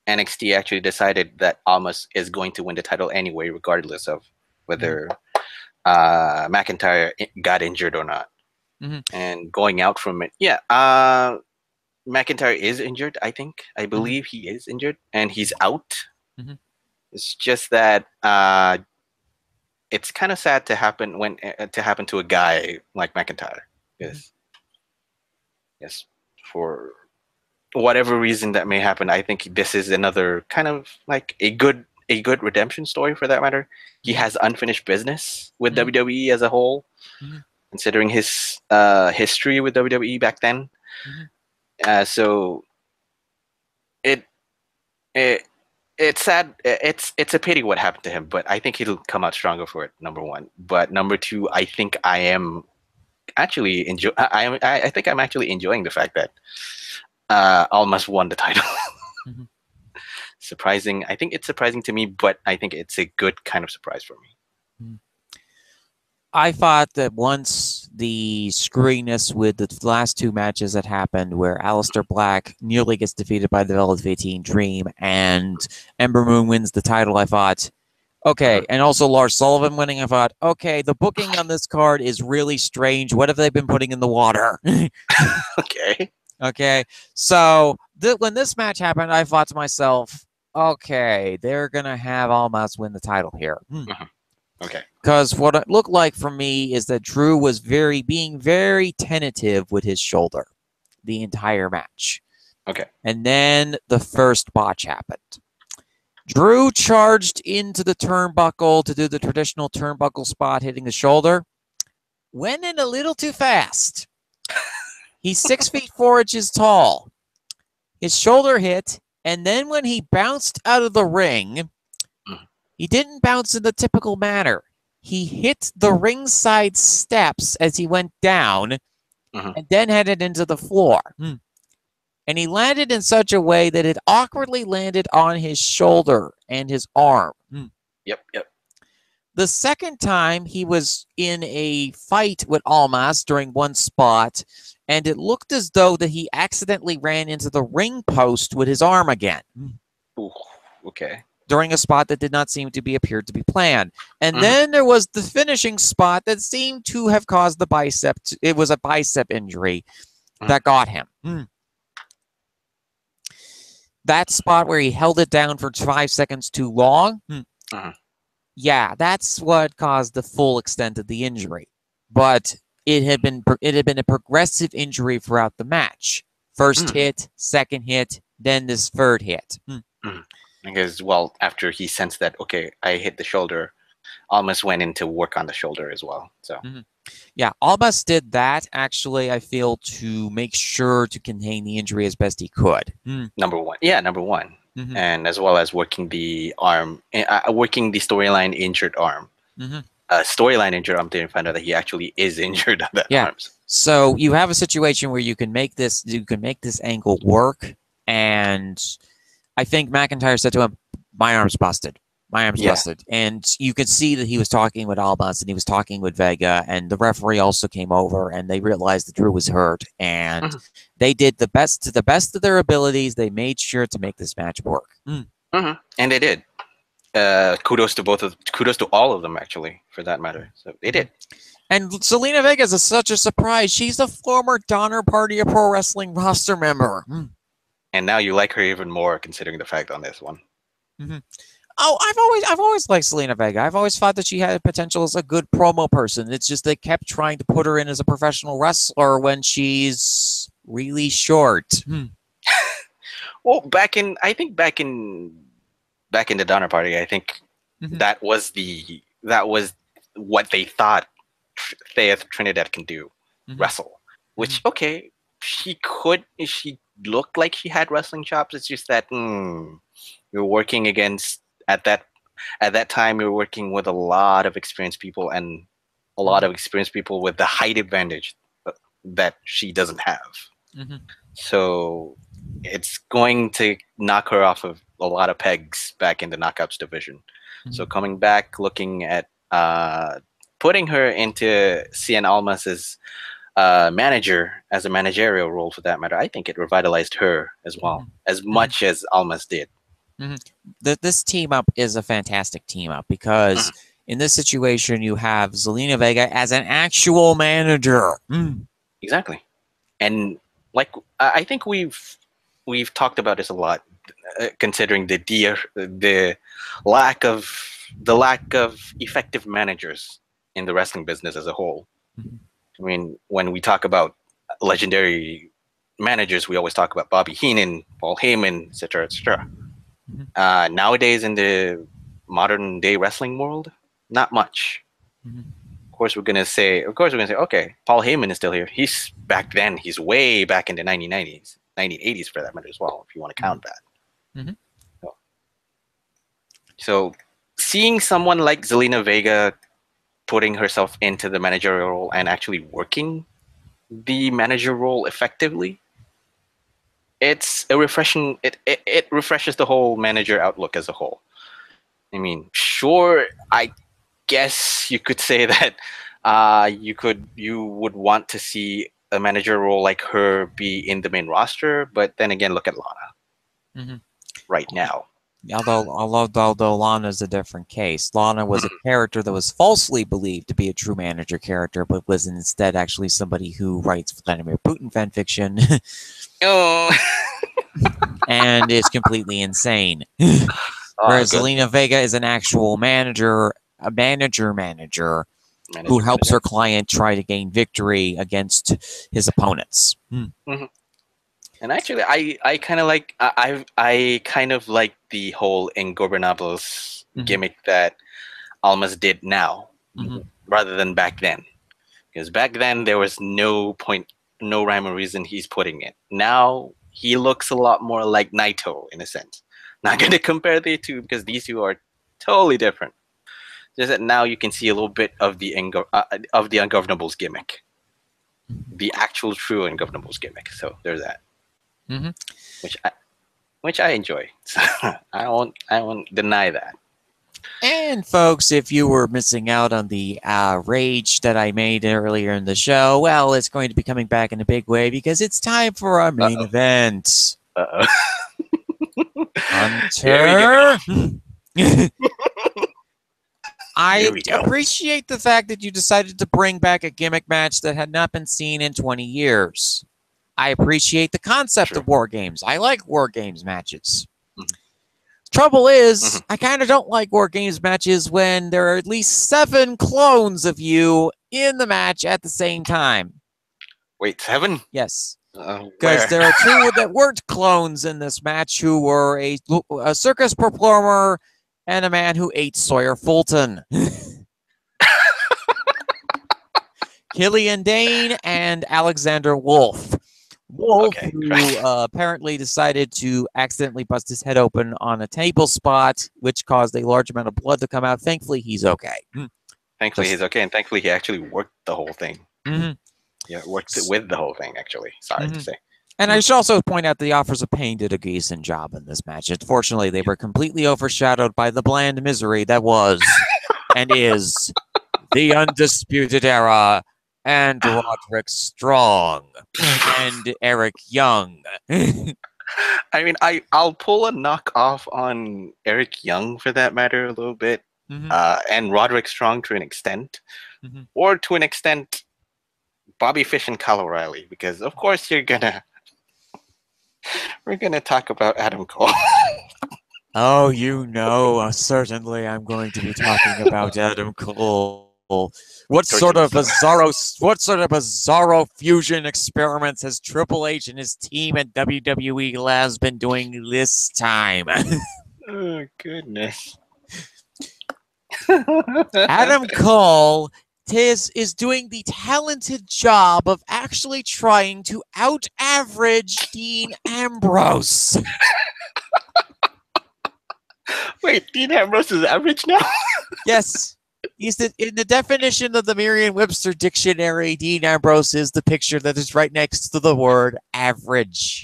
NXT actually decided that Almas is going to win the title anyway, regardless of whether McIntyre got injured or not. And going out from it, McIntyre is injured. I believe he is injured, and he's out. It's just that it's kind of sad to happen to a guy like McIntyre. Yes, for whatever reason that may happen, I think this is another kind of like a good redemption story for that matter. He has unfinished business with WWE as a whole. Considering his history with WWE back then, so it's sad. It's a pity what happened to him, but I think he'll come out stronger for it. Number one, but number two, I think I am actually I think I'm actually enjoying the fact that Almas won the title. Surprising. I think it's surprising to me, but I think it's a good kind of surprise for me. I thought that once the screwiness with the last 2 matches that happened, where Aleister Black nearly gets defeated by the Velveteen Dream and Ember Moon wins the title, I thought, okay, and also Lars Sullivan winning, I thought, okay, the booking on this card is really strange. What have they been putting in the water? Okay, so when this match happened, I thought to myself, okay, they're going to have Almas win the title here. Okay. Because what it looked like for me is that Drew was being very tentative with his shoulder the entire match. Okay. And then the first botch happened. Drew charged into the turnbuckle to do the traditional turnbuckle spot, hitting the shoulder. Went in a little too fast. He's 6 feet 4 inches tall. His shoulder hit, and then when he bounced out of the ring, he didn't bounce in the typical manner. He hit the ringside steps as he went down and then headed into the floor. And he landed in such a way that it awkwardly landed on his shoulder and his arm. Yep. The second time, he was in a fight with Almas during one spot, and it looked as though that he accidentally ran into the ring post with his arm again. Ooh, okay. During a spot that did not seem to appeared to be planned. And then there was the finishing spot that seemed to have caused the bicep. It was a bicep injury that got him. That spot where he held it down for 5 seconds too long. Yeah, that's what caused the full extent of the injury. But it had been a progressive injury throughout the match. First hit, second hit, then this third hit. Because, well, after he sensed that, okay, I hit the shoulder, Almas went in to work on the shoulder as well. So yeah, Almas did that actually. I feel to make sure to contain the injury as best he could. number one, yeah, number one, Mhm. and as well as working the arm, working the storyline injured arm. Storyline injured arm didn't find out that he actually is injured on that arm. So you have a situation where you can make this angle work, and I think McIntyre said to him, "My arm's busted. My arm's busted." And you could see that he was talking with Almas and he was talking with Vega, and the referee also came over, and they realized that Drew was hurt, and they did the best to the best of their abilities. They made sure to make this match work, and they did. Kudos to all of them, actually, for that matter. So they did. And Zelina Vega is such a surprise. She's a former Donner Party of Pro Wrestling roster member. And now you like her even more, considering the fact on this one. Oh, I've always liked Zelina Vega. I've always thought that she had potential as a good promo person. It's just they kept trying to put her in as a professional wrestler when she's really short. Well, back in the Donner Party, I think that was what they thought Thea Trinidad can do, wrestle. Which she looked like she had wrestling chops. It's just that you're working against at that time you're working with a lot of experienced people and a lot of experienced people with the height advantage that she doesn't have. So it's going to knock her off of a lot of pegs back in the knockouts division. So coming back, looking at putting her into Cien Almas's manager, as a managerial role for that matter, I think it revitalized her as well, as much as Almas did. This team up is a fantastic team up because in this situation you have Zelina Vega as an actual manager. Exactly, and like I think we've talked about this a lot, considering the lack of effective managers in the wrestling business as a whole. I mean, when we talk about legendary managers, we always talk about Bobby Heenan, Paul Heyman, etc., etc. Nowadays, in the modern day wrestling world, not much. Of course, we're gonna say, okay, Paul Heyman is still here. He's back then. He's way back in the 1990s, 1980s for that matter as well, if you want to count that. So, seeing someone like Zelina Vega putting herself into the managerial role and actually working the manager role effectively, it's a refreshing. It refreshes the whole manager outlook as a whole. I mean, sure, I guess you could say that you would want to see a manager role like her be in the main roster, but then again, look at Lana right now. Although Lana's a different case. Lana was a character that was falsely believed to be a true manager character, but was instead actually somebody who writes Vladimir Putin fan fiction. And is completely insane. Whereas Zelina Vega is an actual manager, a manager who helps her client try to gain victory against his opponents. And actually, I kind of like the whole Ingobernables gimmick that Almas did now, rather than back then. Because back then there was no rhyme or reason he's putting it. Now he looks a lot more like Naito in a sense. Not going to compare the two because these two are totally different. Just that now you can see a little bit of the Ungovernables gimmick, the actual true Ungovernables gimmick. So there's that. Which I enjoy. So I won't deny that. And folks, if you were missing out on the rage that I made earlier in the show, well, it's going to be coming back in a big way because it's time for our main event. Hunter. I appreciate the fact that you decided to bring back a gimmick match that had not been seen in 20 years. I appreciate the concept of war games. I like war games matches. Trouble is, I kind of don't like war games matches when there are at least 7 clones of you in the match at the same time. Wait, 7? Yes. Because there are 2 that weren't clones in this match who were a circus performer and a man who ate Sawyer Fulton. Killian Dane and Alexander Wolf. Wolf, Okay. who apparently decided to accidentally bust his head open on a table spot, which caused a large amount of blood to come out. Thankfully, he's okay. Thankfully, he's okay, and thankfully, he actually worked the whole thing. Yeah, worked with the whole thing, actually. Sorry to say. And I should also point out the Offers of Pain did a decent job in this match. Unfortunately, they were completely overshadowed by the bland misery that was and is the Undisputed Era and Roderick Strong and Eric Young. I mean, I'll pull a knockoff on Eric Young for that matter a little bit, and Roderick Strong to an extent, or to an extent, Bobby Fish and Kyle O'Reilly, because of course we're gonna talk about Adam Cole. Oh, you know, certainly I'm going to be talking about Adam Cole. What sort of bizarro fusion experiments has Triple H and his team at WWE Labs been doing this time? Oh, goodness. Adam Cole is doing the talented job of actually trying to out-average Dean Ambrose. Wait, Dean Ambrose is average now? Yes. He's in the definition of the Merriam-Webster dictionary, Dean Ambrose is the picture that is right next to the word average.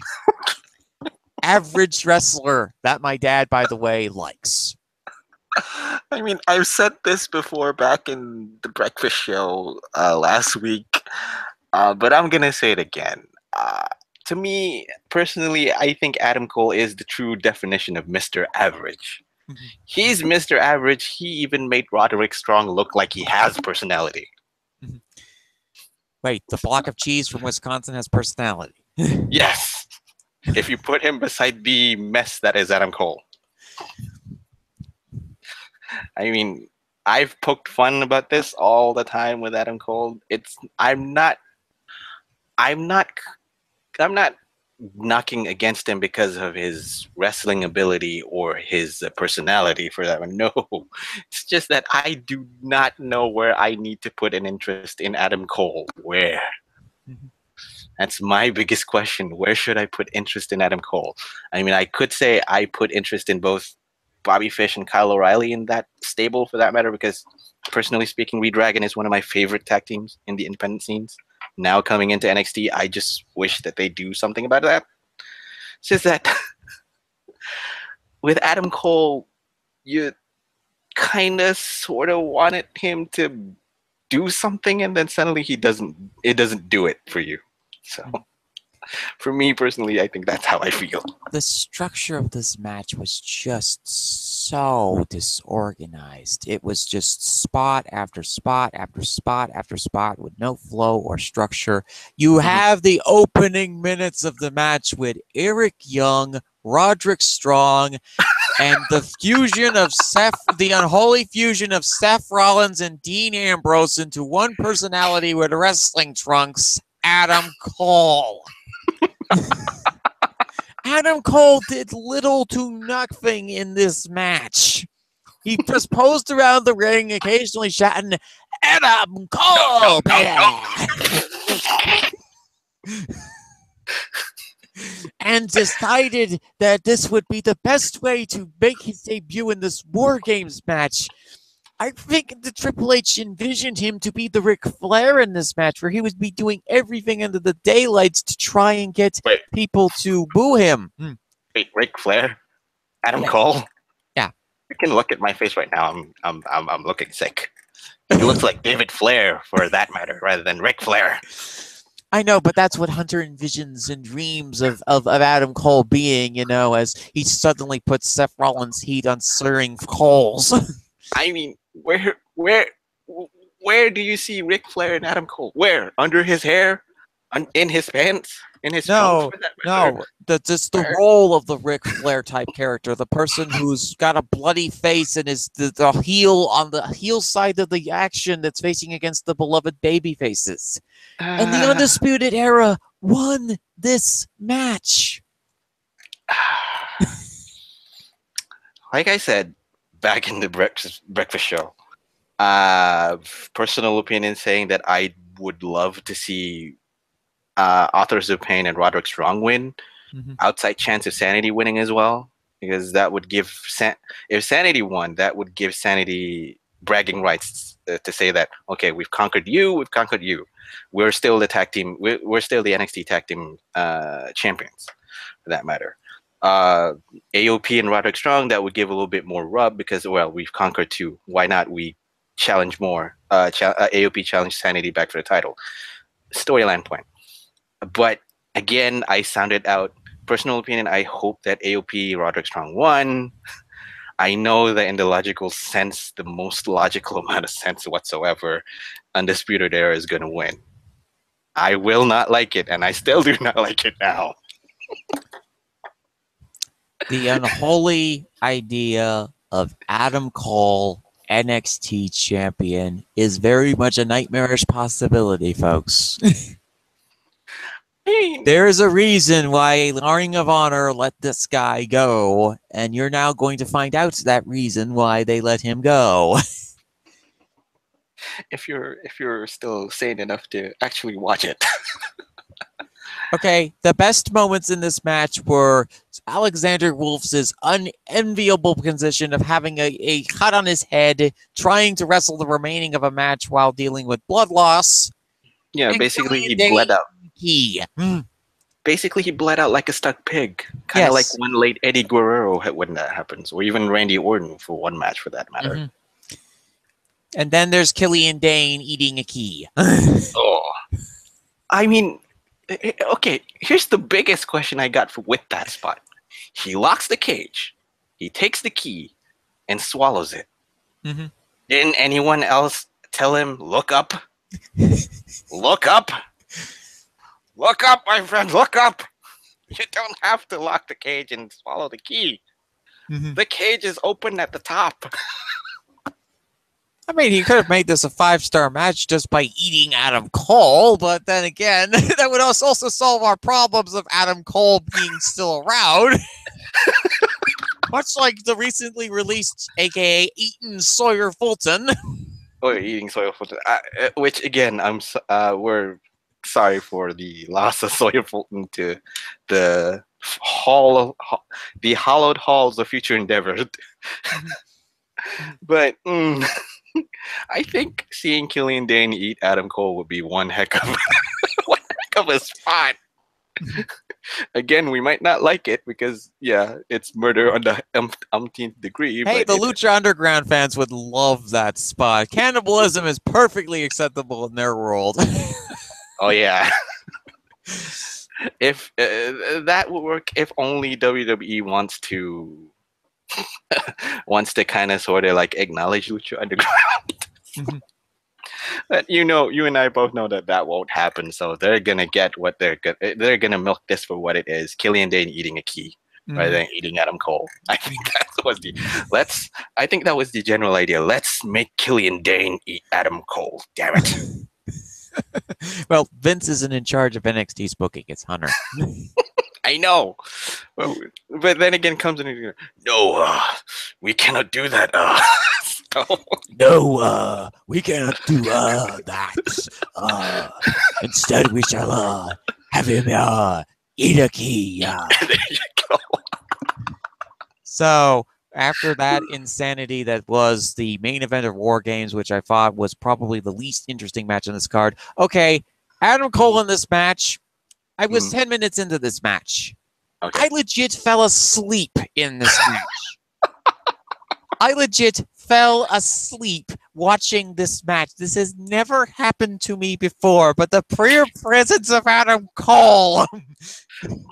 Average wrestler that my dad, by the way, likes. I mean, I've said this before back in the breakfast show last week, but I'm going to say it again. To me, personally, I think Adam Cole is the true definition of Mr. Average. He's Mr. Average. He even made Roderick Strong look like he has personality. Wait, the block of cheese from Wisconsin has personality. Yes. If you put him beside the mess that is Adam Cole. I mean, I've poked fun about this all the time with Adam Cole. I'm not knocking against him because of his wrestling ability or his personality for that one. No, it's just that I do not know where I need to put an interest in Adam Cole. Where? That's my biggest question. Where should I put interest in Adam Cole? I mean, I could say I put interest in both Bobby Fish and Kyle O'Reilly in that stable for that matter, because personally speaking, Redragon is one of my favorite tag teams in the independent scenes. Now coming into NXT, I just wish that they do something about that. It's just that with Adam Cole, you kind of sort of wanted him to do something, and then suddenly it doesn't do it for you. So for me personally, I think that's how I feel. The structure of this match was just so disorganized. It was just spot after spot after spot after spot with no flow or structure. You have the opening minutes of the match with Eric Young, Roderick Strong, and the fusion of the unholy fusion of Seth Rollins and Dean Ambrose into one personality with wrestling trunks, Adam Cole. Adam Cole did little to nothing in this match. He just posed around the ring, occasionally shouting, Adam Cole! And decided that this would be the best way to make his debut in this War Games match. I think the Triple H envisioned him to be the Ric Flair in this match, where he would be doing everything under the daylights to try and get people to boo him. Wait, Ric Flair? Adam Cole? Yeah. You can look at my face right now. I'm looking sick. He looks like David Flair, for that matter, rather than Ric Flair. I know, but that's what Hunter envisions and dreams of Adam Cole being, you know, as he suddenly puts Seth Rollins' heat on slurring coals. I mean, where do you see Ric Flair and Adam Cole? Where? Under his hair? In his pants? In his trunks? No. That's the role of the Ric Flair type character, the person who's got a bloody face and is the heel on the heel side of the action that's facing against the beloved baby faces. And the Undisputed Era won this match. Like I said, back in the breakfast show. Personal opinion saying that I would love to see Authors of Pain and Roderick Strong win. Outside chance of Sanity winning as well, because that would give if Sanity won, that would give Sanity bragging rights to say that, okay, we've conquered you, we're still the tag team, we're still the NXT tag team champions for that matter. AOP and Roderick Strong, that would give a little bit more rub because, well, we've conquered two, why not we challenge more? AOP challenge Sanity back for the title. Storyline point. But again, I sounded out personal opinion. I hope that AOP Roderick Strong won. I know that in the logical sense, the most logical amount of sense whatsoever, Undisputed Era is going to win. I will not like it, and I still do not like it now. The unholy idea of Adam Cole, NXT champion, is very much a nightmarish possibility, folks. There's a reason why Ring of Honor let this guy go, and you're now going to find out that reason why they let him go. If you're still sane enough to actually watch it. Okay, the best moments in this match were Alexander Wolf's unenviable position of having a cut on his head, trying to wrestle the remaining of a match while dealing with blood loss. Yeah, basically he bled out. Basically, he bled out like a stuck pig. Kind of like when late Eddie Guerrero when that happens, or even Randy Orton for one match for that matter. And then there's Killian Dane eating a key. Oh, I mean, okay, here's the biggest question I got with that spot. He locks the cage, he takes the key, and swallows it. Didn't anyone else tell him, look up? Look up? Look up, my friend, look up! You don't have to lock the cage and swallow the key. The cage is open at the top. I mean, he could have made this a 5-star match just by eating Adam Cole, but then again, that would also solve our problems of Adam Cole being still around. Much like the recently released, aka Eaton Sawyer Fulton. Oh, eating Sawyer Fulton. Which, again, we're sorry for the loss of Sawyer Fulton to the hallowed halls of future endeavor. But I think seeing Killian Dane eat Adam Cole would be one heck of a spot. Again, we might not like it because, yeah, it's murder on the umpteenth degree. Hey, but the Lucha Underground fans would love that spot. Cannibalism is perfectly acceptable in their world. Oh, yeah. If that would work, if only WWE wants to kind of sort of like acknowledge Lucha Underground. But you and I both know that won't happen, so they're gonna get what they're gonna milk this for what it is. Killian Dane eating a key rather than eating Adam Cole. I think I think that was the general idea. Let's make Killian Dane eat Adam Cole. Damn it. Well, Vince isn't in charge of NXT's booking. It's Hunter. I know. Well, but then again comes in, no, we cannot do that. No, we cannot do that. Instead, we shall have him eat a key. There you go. So, after that insanity that was the main event of War Games, which I thought was probably the least interesting match on this card. Okay, Adam Cole in this match. I was 10 minutes into this match. Okay. I legit fell asleep in this match. I legit fell asleep watching this match. This has never happened to me before, but the pure presence of Adam Cole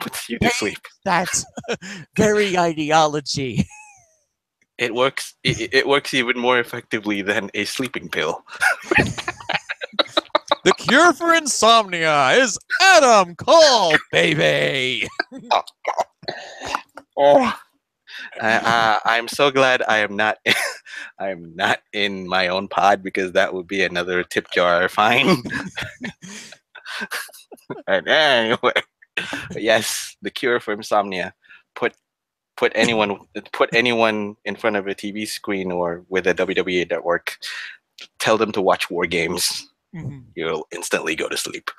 puts you to sleep. That's very ideology. It works. It works even more effectively than a sleeping pill. The cure for insomnia is Adam Cole, baby. Oh, I'm so glad I am not. I am not in my own pod because that would be another tip jar fine. And anyway, yes, the cure for insomnia. Put put anyone in front of a TV screen or with a WWE network, tell them to watch War Games. You'll instantly go to sleep.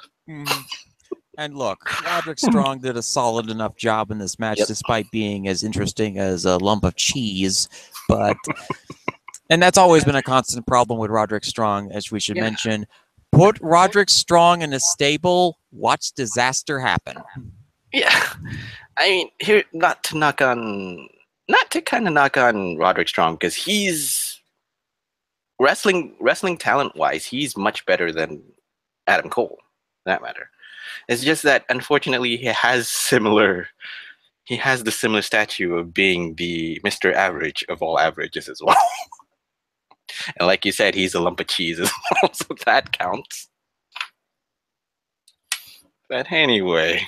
And look, Roderick Strong did a solid enough job in this match, despite being as interesting as a lump of cheese. But and that's always been a constant problem with Roderick Strong, as we should mention. Put Roderick Strong in a stable, watch disaster happen. Yeah, I mean, here not to kind of knock on Roderick Strong, because he's wrestling talent wise, he's much better than Adam Cole, for that matter. It's just that unfortunately he has the similar statue of being the Mr. Average of all averages as well. And like you said, he's a lump of cheese as well, so that counts. But anyway,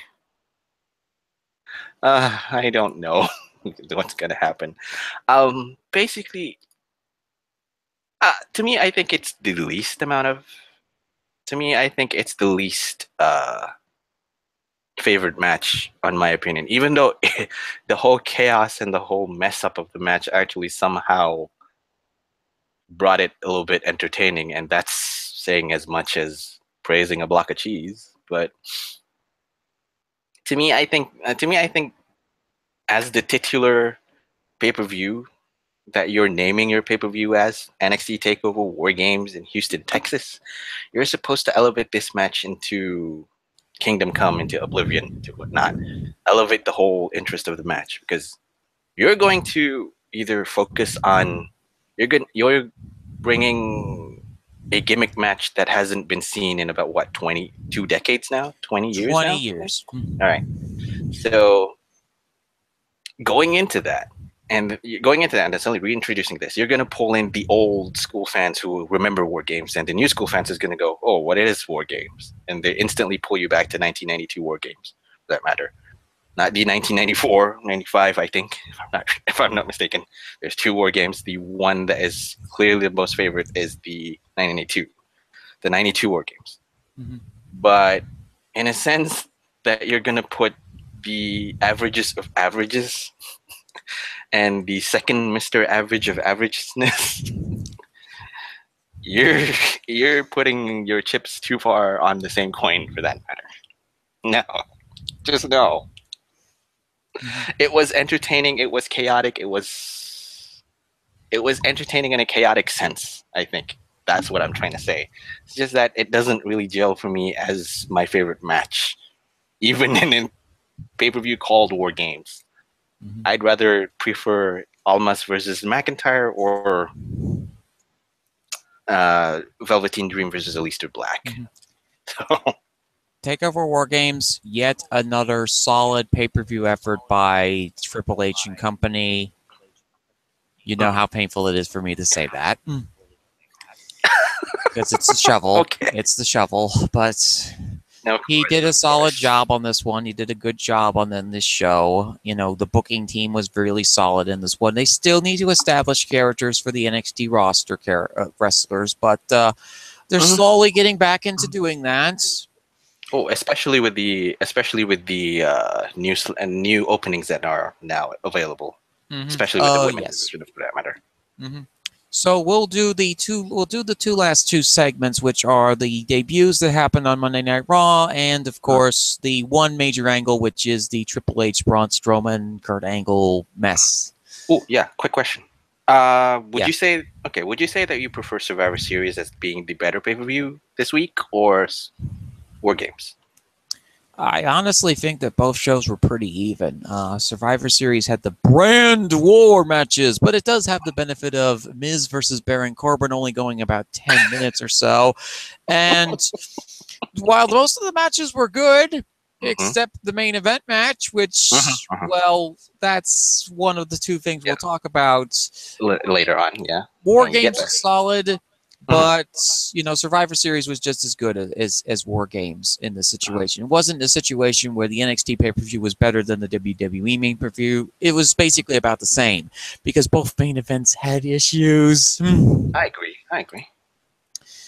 I don't know what's gonna happen. Basically, to me, I think it's the least favorite match, on my opinion. Even though the whole chaos and the whole mess up of the match actually somehow brought it a little bit entertaining, and that's saying as much as praising a block of cheese. But to me, I think as the titular pay-per-view that you're naming your pay-per-view as, NXT TakeOver War Games in Houston, Texas, you're supposed to elevate this match into Kingdom Come, into Oblivion, to whatnot. Elevate the whole interest of the match, because you're going to either focus on you're bringing a gimmick match that hasn't been seen in about 22 decades now, 20 years 20 now? years. All right. So going into that and suddenly reintroducing this, you're going to pull in the old school fans who remember War Games, and the new school fans is going to go, oh, what is War Games? And they instantly pull you back to 1992 War Games, for that matter. Not the 1994, 95, I think, if I'm not mistaken. There's 2 War Games. The one that is clearly the most favorite is the 1992, the 92 War Games. But in a sense that you're going to put the averages of averages and the second Mr. Average of averageness, you're putting your chips too far on the same coin, for that matter. No. Just no. It was entertaining. It was chaotic. It was entertaining in a chaotic sense, I think. That's what I'm trying to say. It's just that it doesn't really gel for me as my favorite match, even in a pay-per-view called War Games. I'd rather prefer Almas versus McIntyre or Velveteen Dream versus Aleister Black. So TakeOver War Games, yet another solid pay-per-view effort by Triple H and company. You know how painful it is for me to say that. Because it's the shovel. Okay. It's the shovel. But no, he did a solid job on this one. He did a good job on this show. You know, the booking team was really solid in this one. They still need to establish characters for the NXT roster wrestlers, but they're slowly getting back into doing that. Oh, especially with the new openings that are now available, especially with the women's division, for that matter. So we'll do the last two segments, which are the debuts that happened on Monday Night Raw, and of course the one major angle, which is the Triple H, Braun Strowman, Kurt Angle mess. Oh yeah, quick question. Would you say that you prefer Survivor Series as being the better pay-per-view this week, or War Games? I honestly think that both shows were pretty even. Survivor Series had the brand war matches, but it does have the benefit of Miz versus Baron Corbin only going about 10 minutes or so. And while most of the matches were good, except the main event match, which, well, that's one of the two things we'll talk about later on, yeah. War Games is solid. But, you know, Survivor Series was just as good as War Games in this situation. It wasn't a situation where the NXT pay-per-view was better than the WWE main pay-per-view. It was basically about the same because both main events had issues. I agree.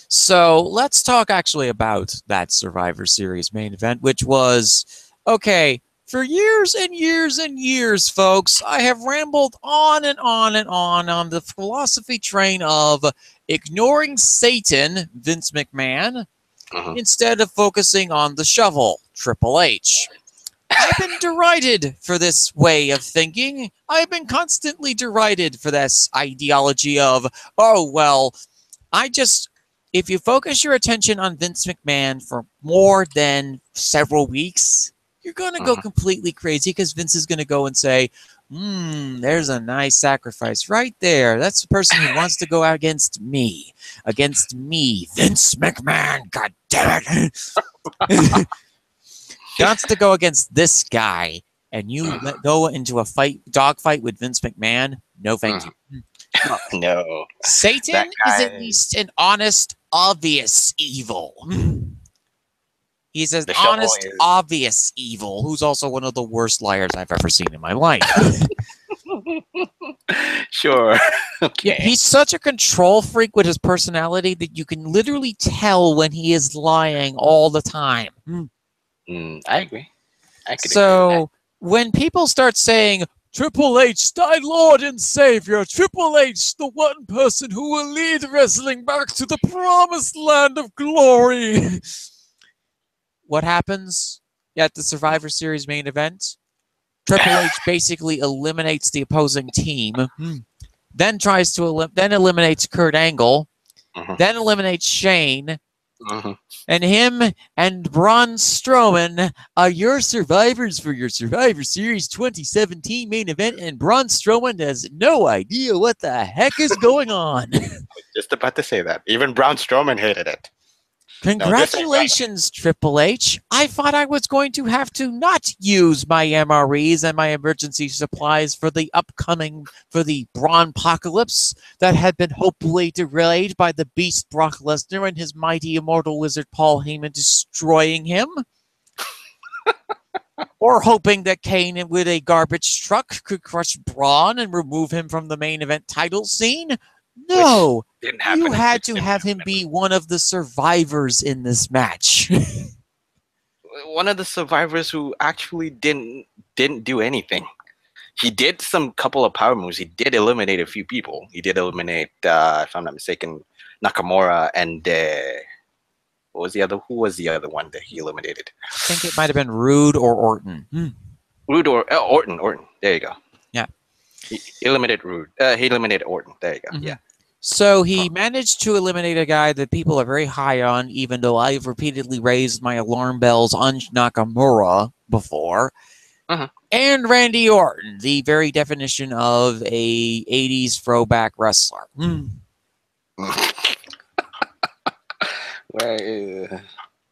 So let's talk actually about that Survivor Series main event, which was, okay, For years and years and years, folks, I have rambled on and on and on the philosophy train of ignoring Satan, Vince McMahon, instead of focusing on the shovel, Triple H. I've been derided for this way of thinking. I've been constantly derided for this ideology of, oh, well, if you focus your attention on Vince McMahon for more than several weeks, you're going to go completely crazy because Vince is going to go and say, there's a nice sacrifice right there. That's the person who wants to go against me. Against me, Vince McMahon. God damn it. Wants to go against this guy, and you go into a dogfight with Vince McMahon. No, thank you. No. Satan is at least an honest, obvious evil. He's an honest, obvious evil, who's also one of the worst liars I've ever seen in my life. Sure. Okay. Yeah, he's such a control freak with his personality that you can literally tell when he is lying all the time. I agree. So when people start saying, Triple H, thy Lord and Savior, Triple H, the one person who will lead wrestling back to the promised land of glory. What happens at the Survivor Series main event? Triple H basically eliminates the opposing team, then tries to then eliminates Kurt Angle, then eliminates Shane, and him and Braun Strowman are your survivors for your Survivor Series 2017 main event, and Braun Strowman has no idea what the heck is going on. I was just about to say that. Even Braun Strowman hated it. Congratulations, Triple H. I thought I was going to have to not use my MREs and my emergency supplies for the Braunpocalypse that had been hopefully delayed by the beast Brock Lesnar and his mighty immortal wizard Paul Heyman destroying him. Or hoping that Kane with a garbage truck could crush Braun and remove him from the main event title scene. No, you had to have him be one of the survivors in this match. One of the survivors who actually didn't do anything. He did some couple of power moves. He did eliminate a few people. He did eliminate, if I'm not mistaken, Nakamura and who was the other one that he eliminated? I think it might have been Rude or Orton. Rude or Orton. There you go. Yeah. He eliminated Rude. He eliminated Orton. There you go. Yeah. So he managed to eliminate a guy that people are very high on, even though I've repeatedly raised my alarm bells on Nakamura before. And Randy Orton, the very definition of a 80s throwback wrestler. Well,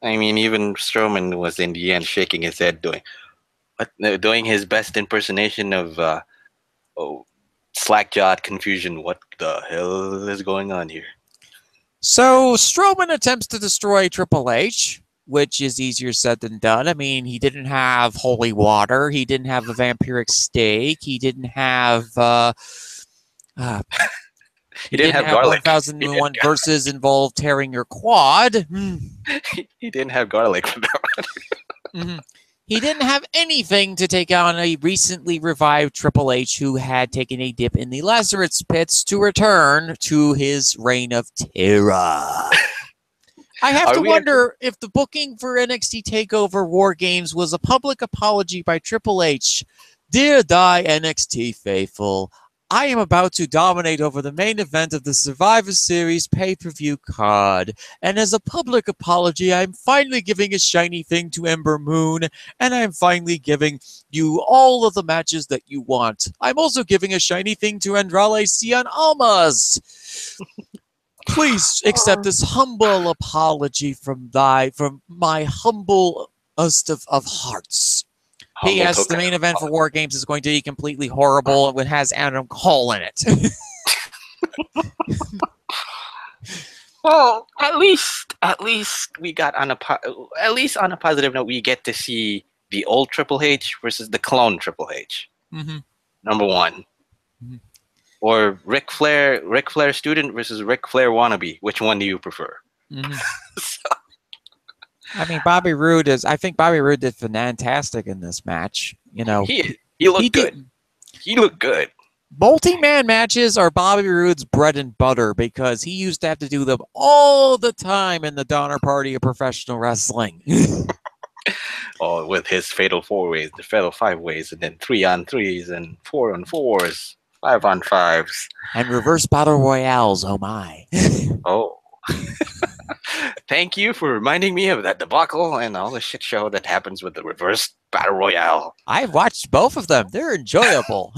I mean, even Strowman was in the end shaking his head, doing his best impersonation of slack-jawed confusion. What the hell is going on here? So Strowman attempts to destroy Triple H, which is easier said than done. I mean, he didn't have holy water. He didn't have a vampiric steak. He didn't have... he didn't have garlic. 1001 verses involve tearing your quad. He didn't have garlic for that one. He didn't have anything to take on a recently revived Triple H who had taken a dip in the Lazarus pits to return to his reign of terror. I have to wonder if the booking for NXT TakeOver War Games was a public apology by Triple H. Dear Die NXT faithful, I am about to dominate over the main event of the Survivor Series pay-per-view card. And as a public apology, I'm finally giving a shiny thing to Ember Moon, and I'm finally giving you all of the matches that you want. I'm also giving a shiny thing to Andrade Cien Almas. Please accept this humble apology from my humblest of hearts. P.S. The main event for War Games is going to be completely horrible and it has Adam Cole in it. Well, at least we got on a positive note. We get to see the old Triple H versus the clone Triple H. Number one, or Ric Flair student versus Ric Flair wannabe. Which one do you prefer? I mean, Bobby Roode is. I think Bobby Roode did fantastic in this match. You know, He looked good. He looked good. Multi-man matches are Bobby Roode's bread and butter because he used to have to do them all the time in the Donner Party of professional wrestling. Oh, with his fatal 4-ways, the fatal 5-ways, and then 3-on-3s and 4-on-4s, 5-on-5s, and reverse battle royales. Oh my! Oh. Thank you for reminding me of that debacle and all the shit show that happens with the reverse battle royale. I've watched both of them. They're enjoyable.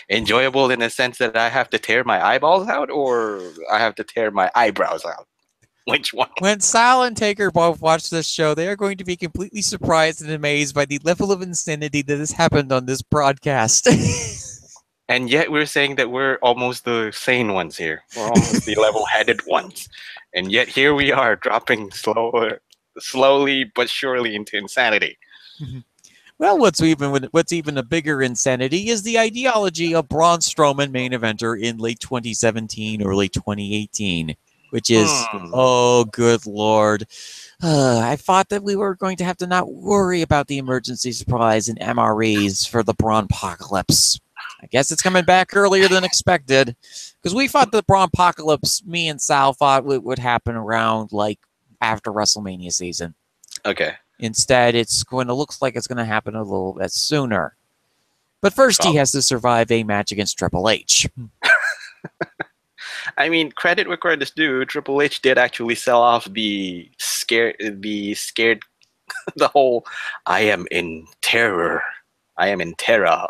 Enjoyable in the sense that I have to tear my eyeballs out, or I have to tear my eyebrows out? Which one? When Sal and Taker both watch this show, they are going to be completely surprised and amazed by the level of insanity that has happened on this broadcast. And yet we're saying that we're almost the sane ones here. We're almost the level-headed ones. And yet here we are dropping slowly but surely into insanity. Well, what's even a bigger insanity is the ideology of Braun Strowman main eventer in late 2017, early 2018, which is, oh, good Lord. I thought that we were going to have to not worry about the emergency supplies and MREs for the Braunpocalypse. I guess it's coming back earlier than expected because we thought the Braunpocalypse, me and Sal thought would happen around like after WrestleMania season. Okay. Instead, it's going to look like it's going to happen a little bit sooner. But first, he has to survive a match against Triple H. I mean, credit where credit's due. Triple H did actually sell off the whole I am in terror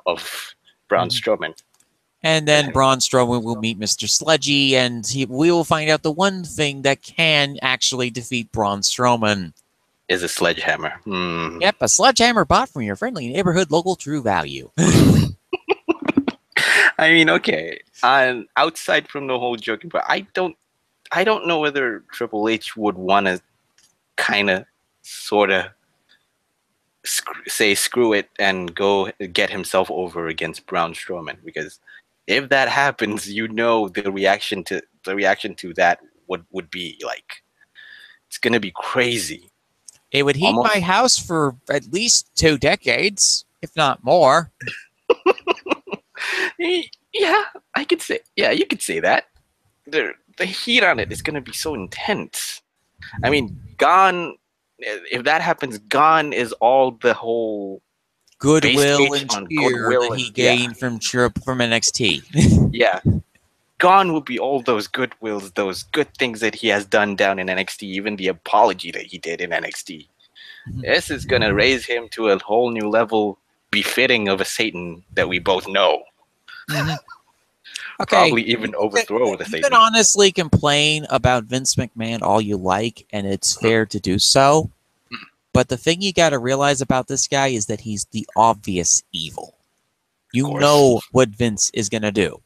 of Braun Strowman. And then Braun Strowman will meet Mr. Sledgy, and we will find out the one thing that can actually defeat Braun Strowman. Is a sledgehammer. Yep, a sledgehammer bought from your friendly neighborhood local True Value. I mean, okay. Outside from the whole joking part, I don't know whether Triple H would want to kind of, sort of say screw it and go get himself over against Braun Strowman, because if that happens, you know the reaction to that would be like, it's gonna be crazy. It would heat my house for at least 2 decades, if not more. Yeah, I could say. Yeah, you could say that. The heat on it is going to be so intense. I mean, gone. If that happens, gone is all the whole goodwill and cheer that he gained from NXT. Yeah. Gone will be all those goodwills, those good things that he has done down in NXT, even the apology that he did in NXT. This is going to raise him to a whole new level befitting of a Satan that we both know. Okay. Probably even overthrow the Satan. You can honestly complain about Vince McMahon all you like, and it's fair to do so. But the thing you got to realize about this guy is that he's the obvious evil. You know what Vince is going to do.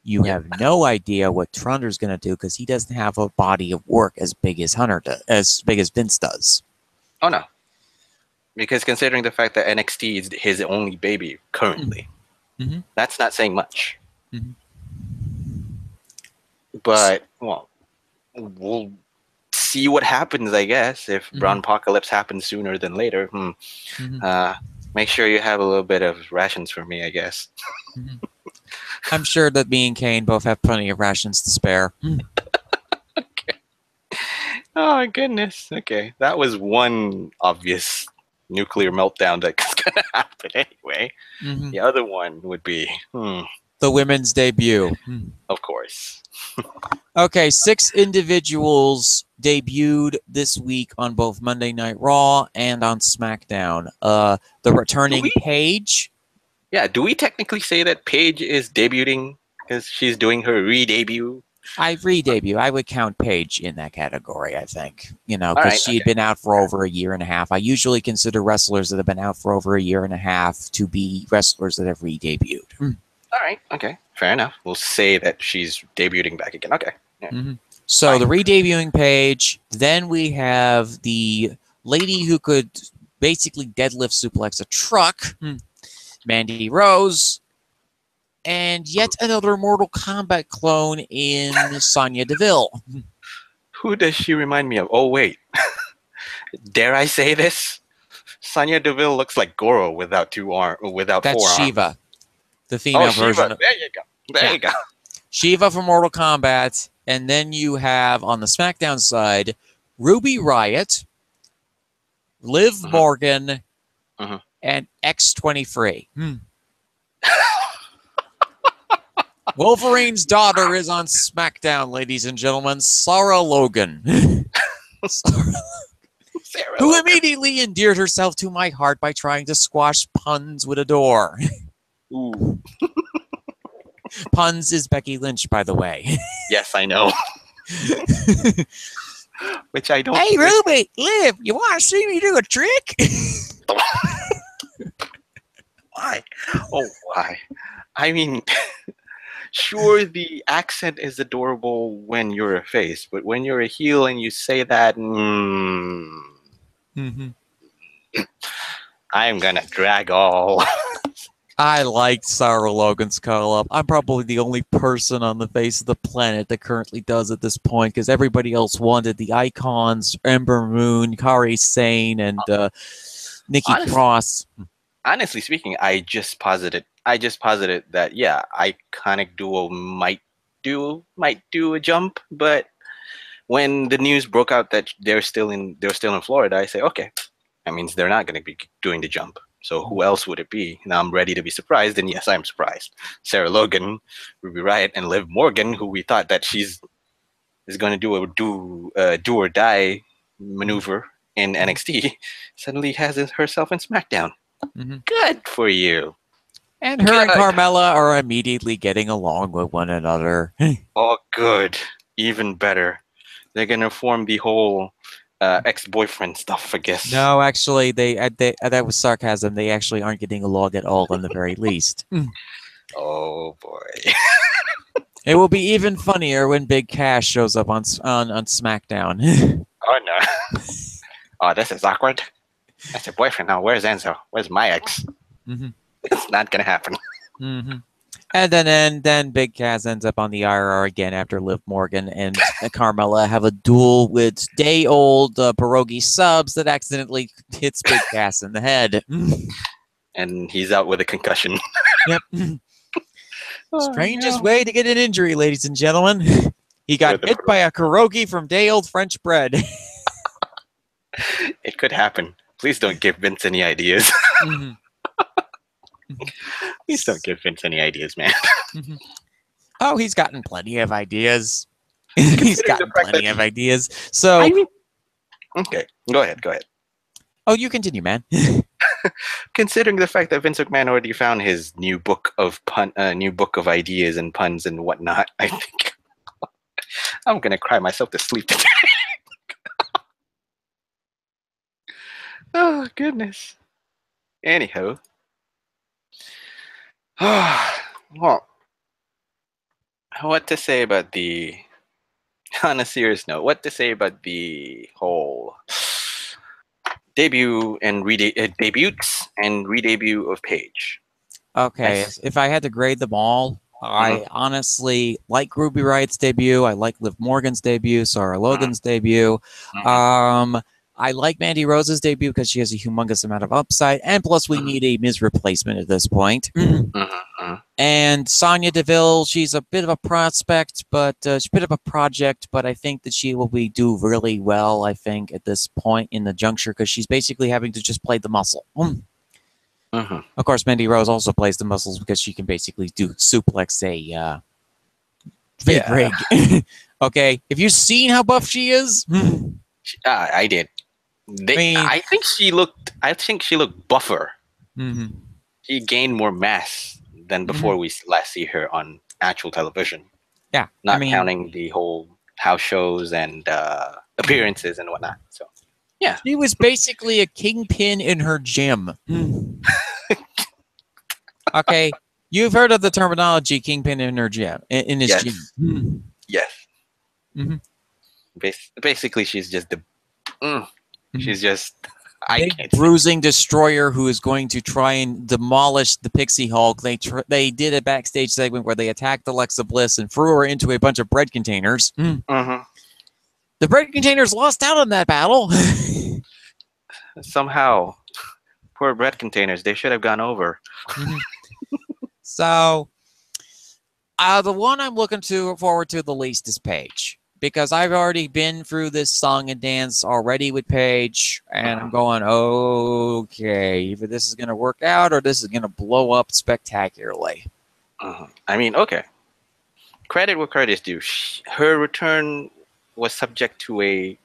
You have no idea what Trunder's going to do because he doesn't have a body of work as big as as big as Vince does. Oh no, because considering the fact that NXT is his only baby currently, that's not saying much. But well, we'll see what happens. I guess if Braunpocalypse happens sooner than later, make sure you have a little bit of rations for me. I guess. I'm sure that me and Kane both have plenty of rations to spare. Okay. Oh my goodness. Okay, that was one obvious nuclear meltdown that's gonna happen anyway. The other one would be the women's debut. Of course. Okay, 6 individuals debuted this week on both Monday Night Raw and on SmackDown. The returning Paige. Yeah, do we technically say that Paige is debuting because she's doing her re-debut? I would count Paige in that category, I think. You know, because she had been out for over a year and a half. I usually consider wrestlers that have been out for over a year and a half to be wrestlers that have re-debuted. All right, okay, fair enough. We'll say that she's debuting back again. Okay. Yeah. So the re-debuting Paige. Then we have the lady who could basically deadlift suplex a truck. Mandy Rose, and yet another Mortal Kombat clone in Sonya Deville. Who does she remind me of? Oh, wait. Dare I say this? Sonya Deville looks like Goro without without That's forearms. Shiva, the female version. There you go. There you go. Shiva from Mortal Kombat, and then you have on the SmackDown side Ruby Riott, Liv Morgan, and X-23. Wolverine's daughter is on SmackDown, ladies and gentlemen, Sarah Logan. Who immediately endeared herself to my heart by trying to squash Puns with a door. Ooh. Puns is Becky Lynch, by the way. Yes, I know. Which I don't. Hey, Ruby, Liv, you want to see me do a trick? Why? Oh, why? I mean, sure, the accent is adorable when you're a face, but when you're a heel and you say that, I'm gonna drag all. I liked Sarah Logan's call-up. I'm probably the only person on the face of the planet that currently does at this point, because everybody else wanted the icons, Ember Moon, Kari Sane, and Nikki Cross. Honestly speaking, I just posited that Iconic Duo might do a jump, but when the news broke out that they're still in Florida, I say, okay, that means they're not going to be doing the jump. So who else would it be? Now I'm ready to be surprised, and yes, I'm surprised. Sarah Logan, Ruby Riott, and Liv Morgan, who we thought that is going to do a do or die maneuver in NXT, suddenly has herself in SmackDown. Good for you. And her and Carmella are immediately getting along with one another. Oh, good. Even better. They're going to form the whole ex-boyfriend stuff, I guess. No, actually, they that was sarcasm. They actually aren't getting along at all, in the very least. Oh, boy. It will be even funnier when Big Cash shows up on SmackDown. Oh, no. Oh, this is awkward. That's your boyfriend now. Where's Enzo? Where's my ex? It's not going to happen. And then Big Cass ends up on the IRR again after Liv Morgan and Carmella have a duel with day-old pierogi subs that accidentally hits Big Cass in the head. And he's out with a concussion. Yep. Strangest way to get an injury, ladies and gentlemen. He got hit by a pierogi from day-old French bread. It could happen. Please don't give Vince any ideas. Please don't give Vince any ideas, man. Oh, he's gotten plenty of ideas. He's gotten plenty of ideas. So, okay, go ahead. Oh, you continue, man. Considering the fact that Vince McMahon already found his new book of ideas and puns and whatnot, I think I'm gonna cry myself to sleep today. Oh goodness. Anyhow. Well, what to say about on a serious note, what to say about the whole debut and debuts and re-debut of Paige? Okay, if I had to grade them all, I honestly like Ruby Riott's debut. I like Liv Morgan's debut, Sarah Logan's debut. I like Mandy Rose's debut because she has a humongous amount of upside, and plus we need a Miz replacement at this point. And Sonya Deville, she's a bit of a prospect, but she's a bit of a project, but I think that she will do really well, I think, at this point in the juncture, because she's basically having to just play the muscle. Of course, Mandy Rose also plays the muscles because she can basically suplex a big rig. Okay, have you seen how buff she is? I did. I think she looked buffer. She gained more mass than before we last see her on actual television. Yeah, not counting the whole house shows and appearances and whatnot. So, yeah, she was basically a kingpin in her gym. Okay, you've heard of the terminology "kingpin in her gym" in his gym. Yes. Basically, she's just she's just bruising destroyer who is going to try and demolish the Pixie Hulk. They did a backstage segment where they attacked Alexa Bliss and threw her into a bunch of bread containers. The bread containers lost out on that battle. somehow, poor bread containers, they should have gone over. So, the one I'm looking forward to the least is Paige, because I've already been through this song and dance already with Paige, and I'm going, okay, either this is going to work out or this is going to blow up spectacularly. I mean, okay. Credit where credit is due. Her return was subject to a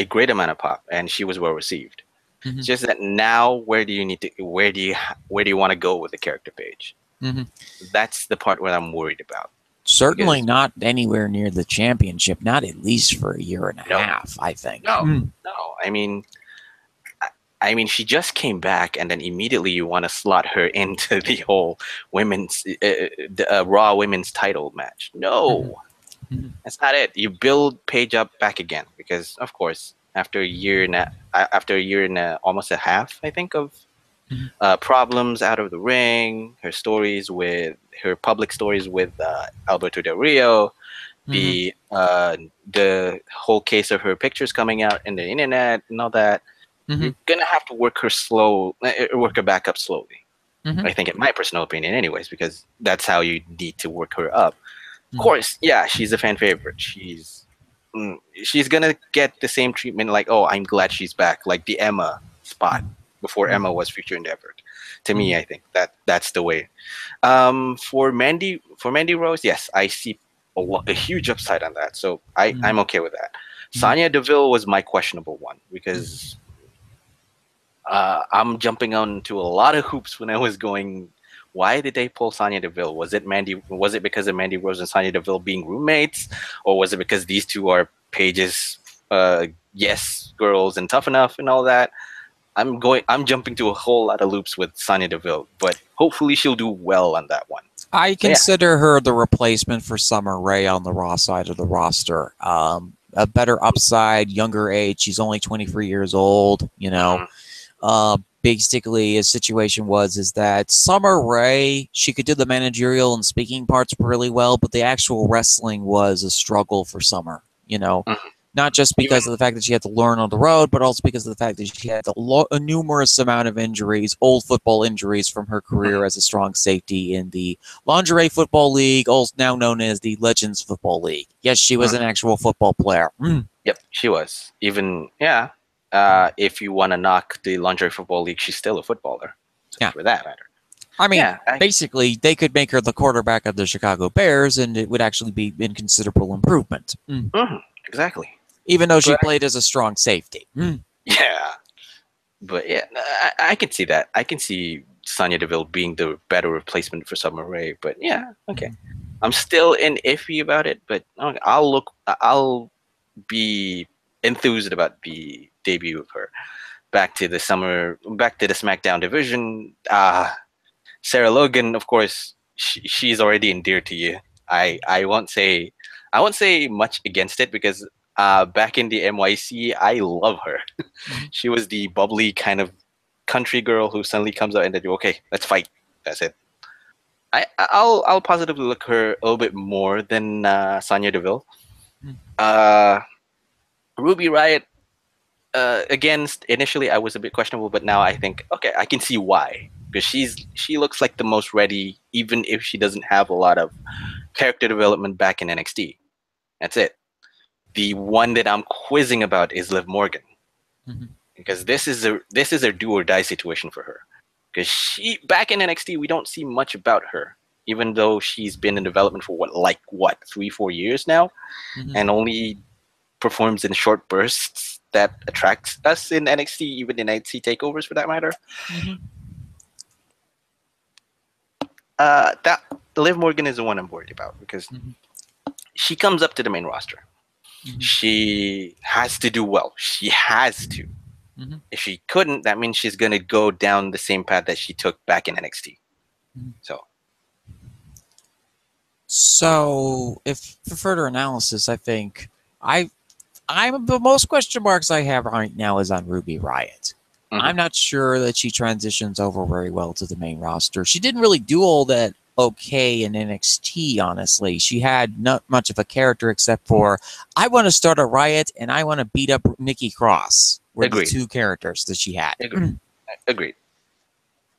great amount of pop, and she was well received. It's just that now, where do you want to go with the character Paige? That's the part where I'm worried about. Certainly not anywhere near the championship, not at least for a year and a half, I think. No. I mean, she just came back, and then immediately you want to slot her into the whole women's Raw women's title match. No, that's not it. You build Paige up back again, because of course, after a year and almost a half, I think, of problems out of the ring, her public stories with Alberto Del Rio, the whole case of her pictures coming out in the internet and all that. You're gonna have to work her back up slowly. I think, in my personal opinion, anyways, because that's how you need to work her up. Of course, yeah, she's a fan favorite. She's gonna get the same treatment, like, oh, I'm glad she's back, like the Emma spot before Emma was Future Endeavored. To me, I think that's the way. For Mandy Rose, yes, I see a huge upside on that, so I'm okay with that. Sonya Deville was my questionable one, because I'm jumping onto a lot of hoops when I was going, why did they pull Sonya Deville? Was it because of Mandy Rose and Sonya Deville being roommates, or was it because these two are Paige's yes girls and Tough Enough and all that? I'm jumping to a whole lot of loops with Sonya Deville, but hopefully she'll do well on that one. I consider her the replacement for Summer Rae on the Raw side of the roster. A better upside, younger age. She's only 23 years old, you know. Basically, his situation is that Summer Rae, she could do the managerial and speaking parts really well, but the actual wrestling was a struggle for Summer, you know. Not just because of the fact that she had to learn on the road, but also because of the fact that she had a numerous amount of injuries, old football injuries from her career as a strong safety in the Lingerie Football League, also now known as the Legends Football League. Yes, she was an actual football player. Yep, she was. Even, if you want to knock the Lingerie Football League, she's still a footballer. So for that matter. I mean, basically, they could make her the quarterback of the Chicago Bears, and it would actually be in considerable improvement. Exactly. Even though she played as a strong safety. Yeah. But yeah, I can see that. I can see Sonya Deville being the better replacement for Summer Rae. But yeah, okay. I'm still iffy about it, but I'll be enthused about the debut of her. Back to the SmackDown division. Sarah Logan, of course, she's already endeared to you. I won't say much against it, because back in the NYC, I love her. She was the bubbly kind of country girl who suddenly comes out and then, okay, let's fight. That's it. I'll positively look her a little bit more than Sonya Deville. Ruby Riott, again, initially I was a bit questionable, but now I think, okay, I can see why. Because she looks like the most ready, even if she doesn't have a lot of character development back in NXT. That's it. The one that I'm quizzing about is Liv Morgan, because this is a do or die situation for her. Because she, back in NXT, we don't see much about her, even though she's been in development for 3-4 years now, and only performs in short bursts that attracts us in NXT, even in NXT takeovers for that matter. That Liv Morgan is the one I'm worried about, because she comes up to the main roster. She has to do well. She has to. If she couldn't, that means she's going to go down the same path that she took back in NXT. So, if for further analysis, I think I'm the most question marks I have right now is on Ruby Riott. I'm not sure that she transitions over very well to the main roster. She didn't really do all that okay in NXT, honestly. She had not much of a character except for, I want to start a riot and I want to beat up Nikki Cross. were the Agreed. two characters that she had. Agreed.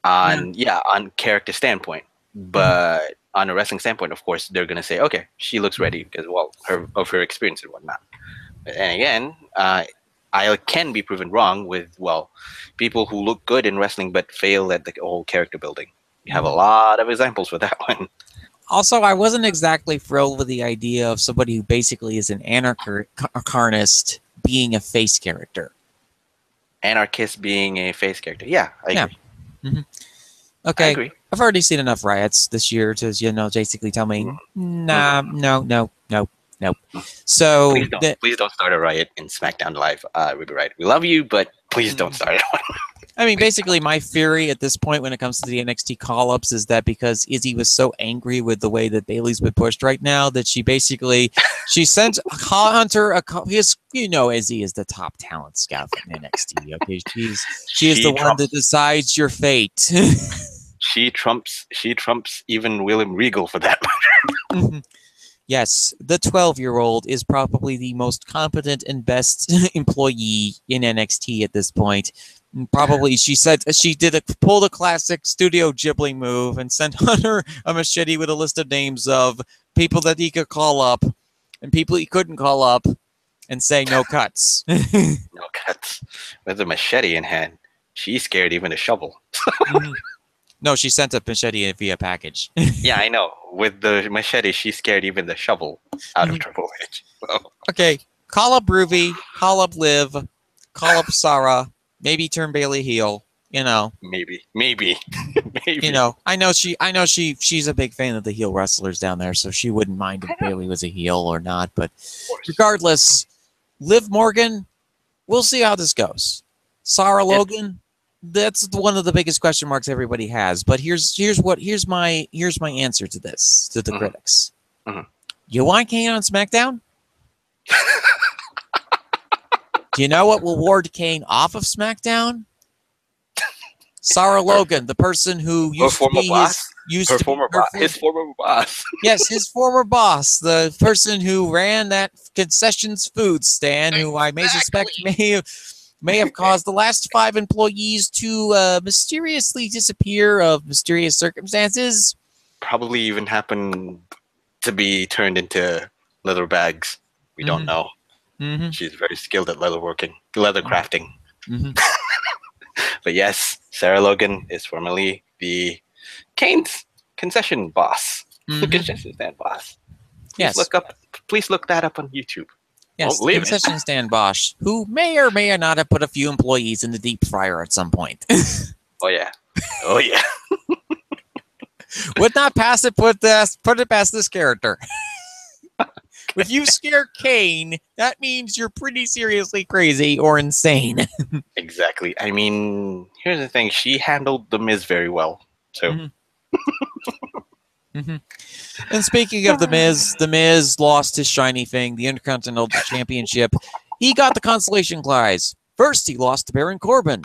On character standpoint, but on a wrestling standpoint, of course, they're gonna say, okay, she looks ready because her experience and whatnot. And again, I can be proven wrong with people who look good in wrestling but fail at the whole character building. You have a lot of examples for that one. Also, I wasn't exactly thrilled with the idea of somebody who basically is an anarchist being a face character. Anarchist being a face character. Yeah, I agree. Okay, I agree. I've already seen enough riots this year to basically tell me, nah, no. So Please don't start a riot in SmackDown Live. Ruby Riot. We love you, but please don't start one. I mean, basically, my theory at this point when it comes to the NXT call-ups is that because Izzy was so angry with the way that Bayley's been pushed right now, that she sent Hunter Izzy is the top talent scout in NXT. Okay, she is the one that decides your fate. She trumps even William Regal for that matter. Yes, the 12-year-old is probably the most competent and best employee in NXT at this point. Probably, she said she pulled a classic Studio Ghibli move and sent Hunter a machete with a list of names of people that he could call up and people he couldn't call up and say no cuts. No cuts. With a machete in hand, she scared even a shovel. No, she sent a machete via package. Yeah, I know. With the machete, she scared even the shovel out of Triple H. So. Okay, call up Ruby, call up Liv, call up Sarah. Maybe turn Bayley heel. Maybe. I know she's a big fan of the heel wrestlers down there, so she wouldn't mind if Bayley was a heel or not. But regardless, Liv Morgan, we'll see how this goes. Sarah Logan, that's one of the biggest question marks everybody has. But here's my answer to this to the critics. You want Kane on SmackDown? Do you know what will ward Kane off of SmackDown? Sarah Logan, the person who used to be his former boss. Yes, his former boss, the person who ran that concessions food stand, who I may suspect may have caused the last 5 employees to mysteriously disappear of mysterious circumstances. Probably even happened to be turned into leather bags. We don't know. She's very skilled at leather crafting. But yes, Sarah Logan is formerly the Kane's concession boss. Concession stand boss. Please look that up on YouTube. Yes, concession stand boss, who may or may not have put a few employees in the deep fryer at some point. Oh yeah. Would not put it past this character. If you scare Kane, that means you're pretty seriously crazy or insane. Exactly. I mean, here's the thing. She handled The Miz very well. So. And speaking of The Miz lost his shiny thing, the Intercontinental Championship. He got the consolation prize. First, he lost to Baron Corbin.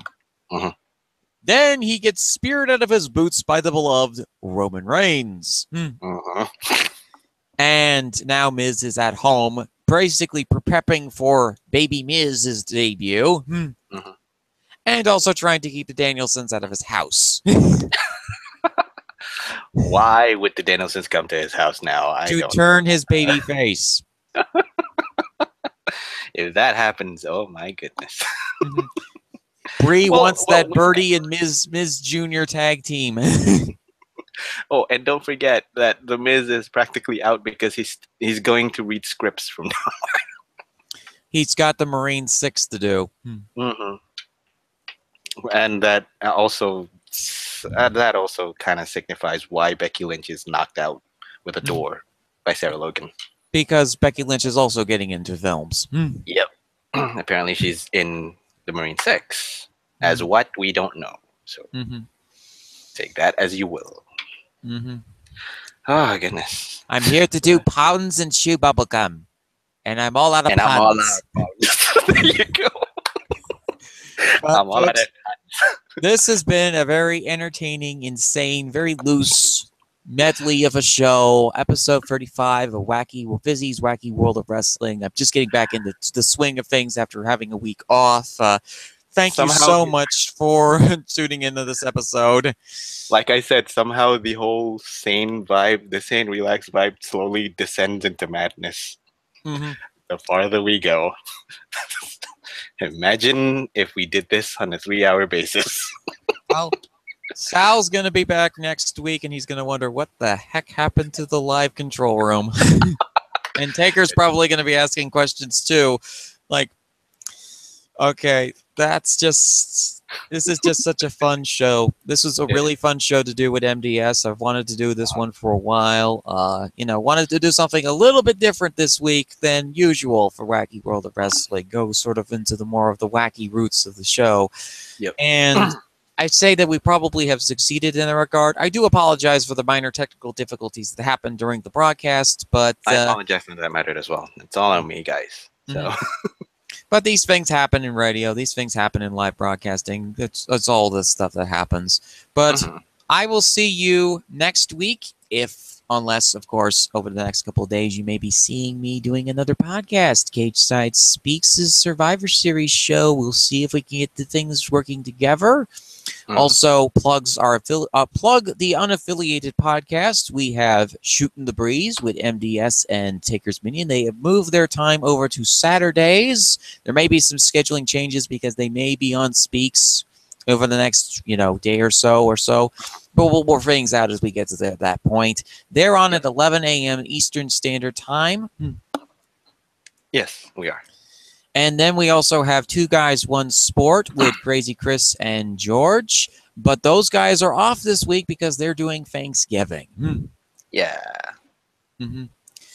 Then he gets speared out of his boots by the beloved Roman Reigns. And now Miz is at home, basically prepping for baby Miz's debut. And also trying to keep the Danielsons out of his house. Why would the Danielsons come to his house now? To turn his baby face. If that happens, oh my goodness. Brie wants that Birdie and Miz Jr. tag team. Oh, and don't forget that The Miz is practically out because he's going to read scripts from now on. He's got the Marine 6 to do. And that also kind of signifies why Becky Lynch is knocked out with a door by Sarah Logan. Because Becky Lynch is also getting into films. Yep. Apparently she's in the Marine 6. As what? We don't know. So take that as you will. Oh, goodness. I'm here to do pounds and chew bubblegum. And I'm all out of puns. I'm all out of puns. There you go. I'm all out of puns. This has been a very entertaining, insane, very loose medley of a show, episode 35 of Fizzy's Wacky World of Wrestling. I'm just getting back into the swing of things after having a week off. Thank you so much for tuning into this episode. Like I said, somehow the whole sane vibe, the sane, relaxed vibe slowly descends into madness. Mm-hmm. The farther we go. Imagine if we did this on a 3-hour basis. Well, Sal's going to be back next week, and he's going to wonder what the heck happened to the live control room. And Taker's probably going to be asking questions, too. Like, okay, this is just such a fun show. This was a really fun show to do with MDS. I've wanted to do this one for a while. Wanted to do something a little bit different this week than usual for Wacky World of Wrestling. Go sort of into the more of the wacky roots of the show. Yep. And I'd say that we probably have succeeded in that regard. I do apologize for the minor technical difficulties that happened during the broadcast, but I apologize for that matter as well. It's all on me, guys. So. Mm-hmm. But these things happen in radio. These things happen in live broadcasting. It's all this stuff that happens. But I will see you next week, unless, of course, over the next couple of days, you may be seeing me doing another podcast. Cage Side Speaks' Survivor Series show. We'll see if we can get the things working together. Also, plug the unaffiliated podcast. We have Shootin-Da-Breeze with MDS and Taker's Minion. They have moved their time over to Saturdays. There may be some scheduling changes because they may be on Speaks over the next day or so. But we'll work things out as we get to that point. They're on at 11 a.m. Eastern Standard Time. Yes, we are. And then we also have Two Guys, One Sport with Crazy Chris and George. But those guys are off this week because they're doing Thanksgiving. Yeah. Mm-hmm.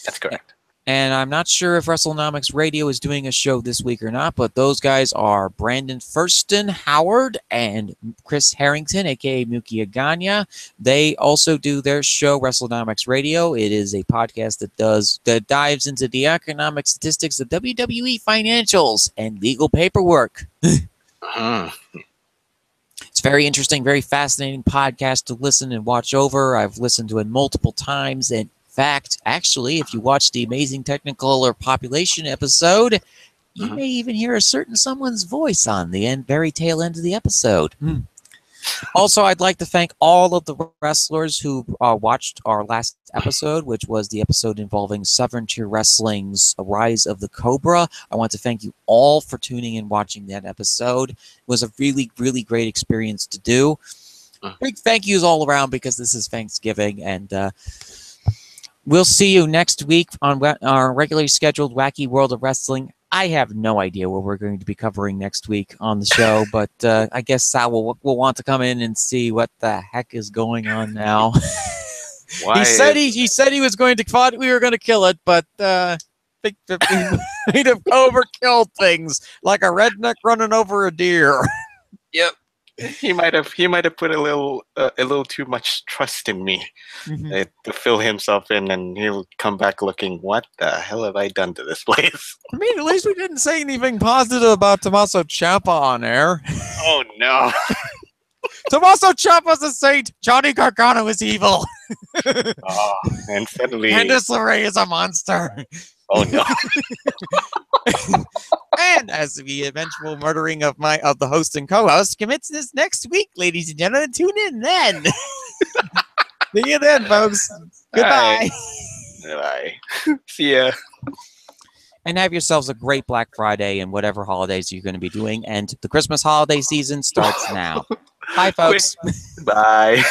That's correct. And I'm not sure if WrestleNomics Radio is doing a show this week or not, but those guys are Brandon Thurston Howard and Chris Harrington, a.k.a. Muki Aganya. They also do their show, WrestleNomics Radio. It is a podcast that dives into the economic statistics of WWE financials and legal paperwork. It's very interesting, very fascinating podcast to listen and watch over. I've listened to it multiple times, and fact, actually, if you watch the Amazing Technical or Population episode, you may even hear a certain someone's voice on the very tail end of the episode. Also, I'd like to thank all of the wrestlers who watched our last episode, which was the episode involving Southern Tier Wrestling's Rise of the Cobra. I want to thank you all for tuning and watching that episode. It was a really, really great experience to do. Big thank yous all around because this is Thanksgiving, and we'll see you next week on our regularly scheduled Wacky World of Wrestling. I have no idea what we're going to be covering next week on the show, but I guess Sal will want to come in and see what the heck is going on now. He said he was going to thought we were going to kill it, but I think that we might have overkilled things like a redneck running over a deer. Yep. He might have put a little too much trust in me to fill himself in, and he'll come back looking, what the hell have I done to this place? I mean, at least we didn't say anything positive about Tommaso Ciampa on air. Oh no. Tommaso Ciampa's a saint. Johnny Gargano is evil. And suddenly Candice LeRae is a monster. Oh no. And as the eventual murdering of the host and co-host commences next week, ladies and gentlemen, tune in then. See you then, folks. Goodbye. Bye. See ya. And have yourselves a great Black Friday and whatever holidays you're going to be doing. And the Christmas holiday season starts now. Bye, folks. Bye.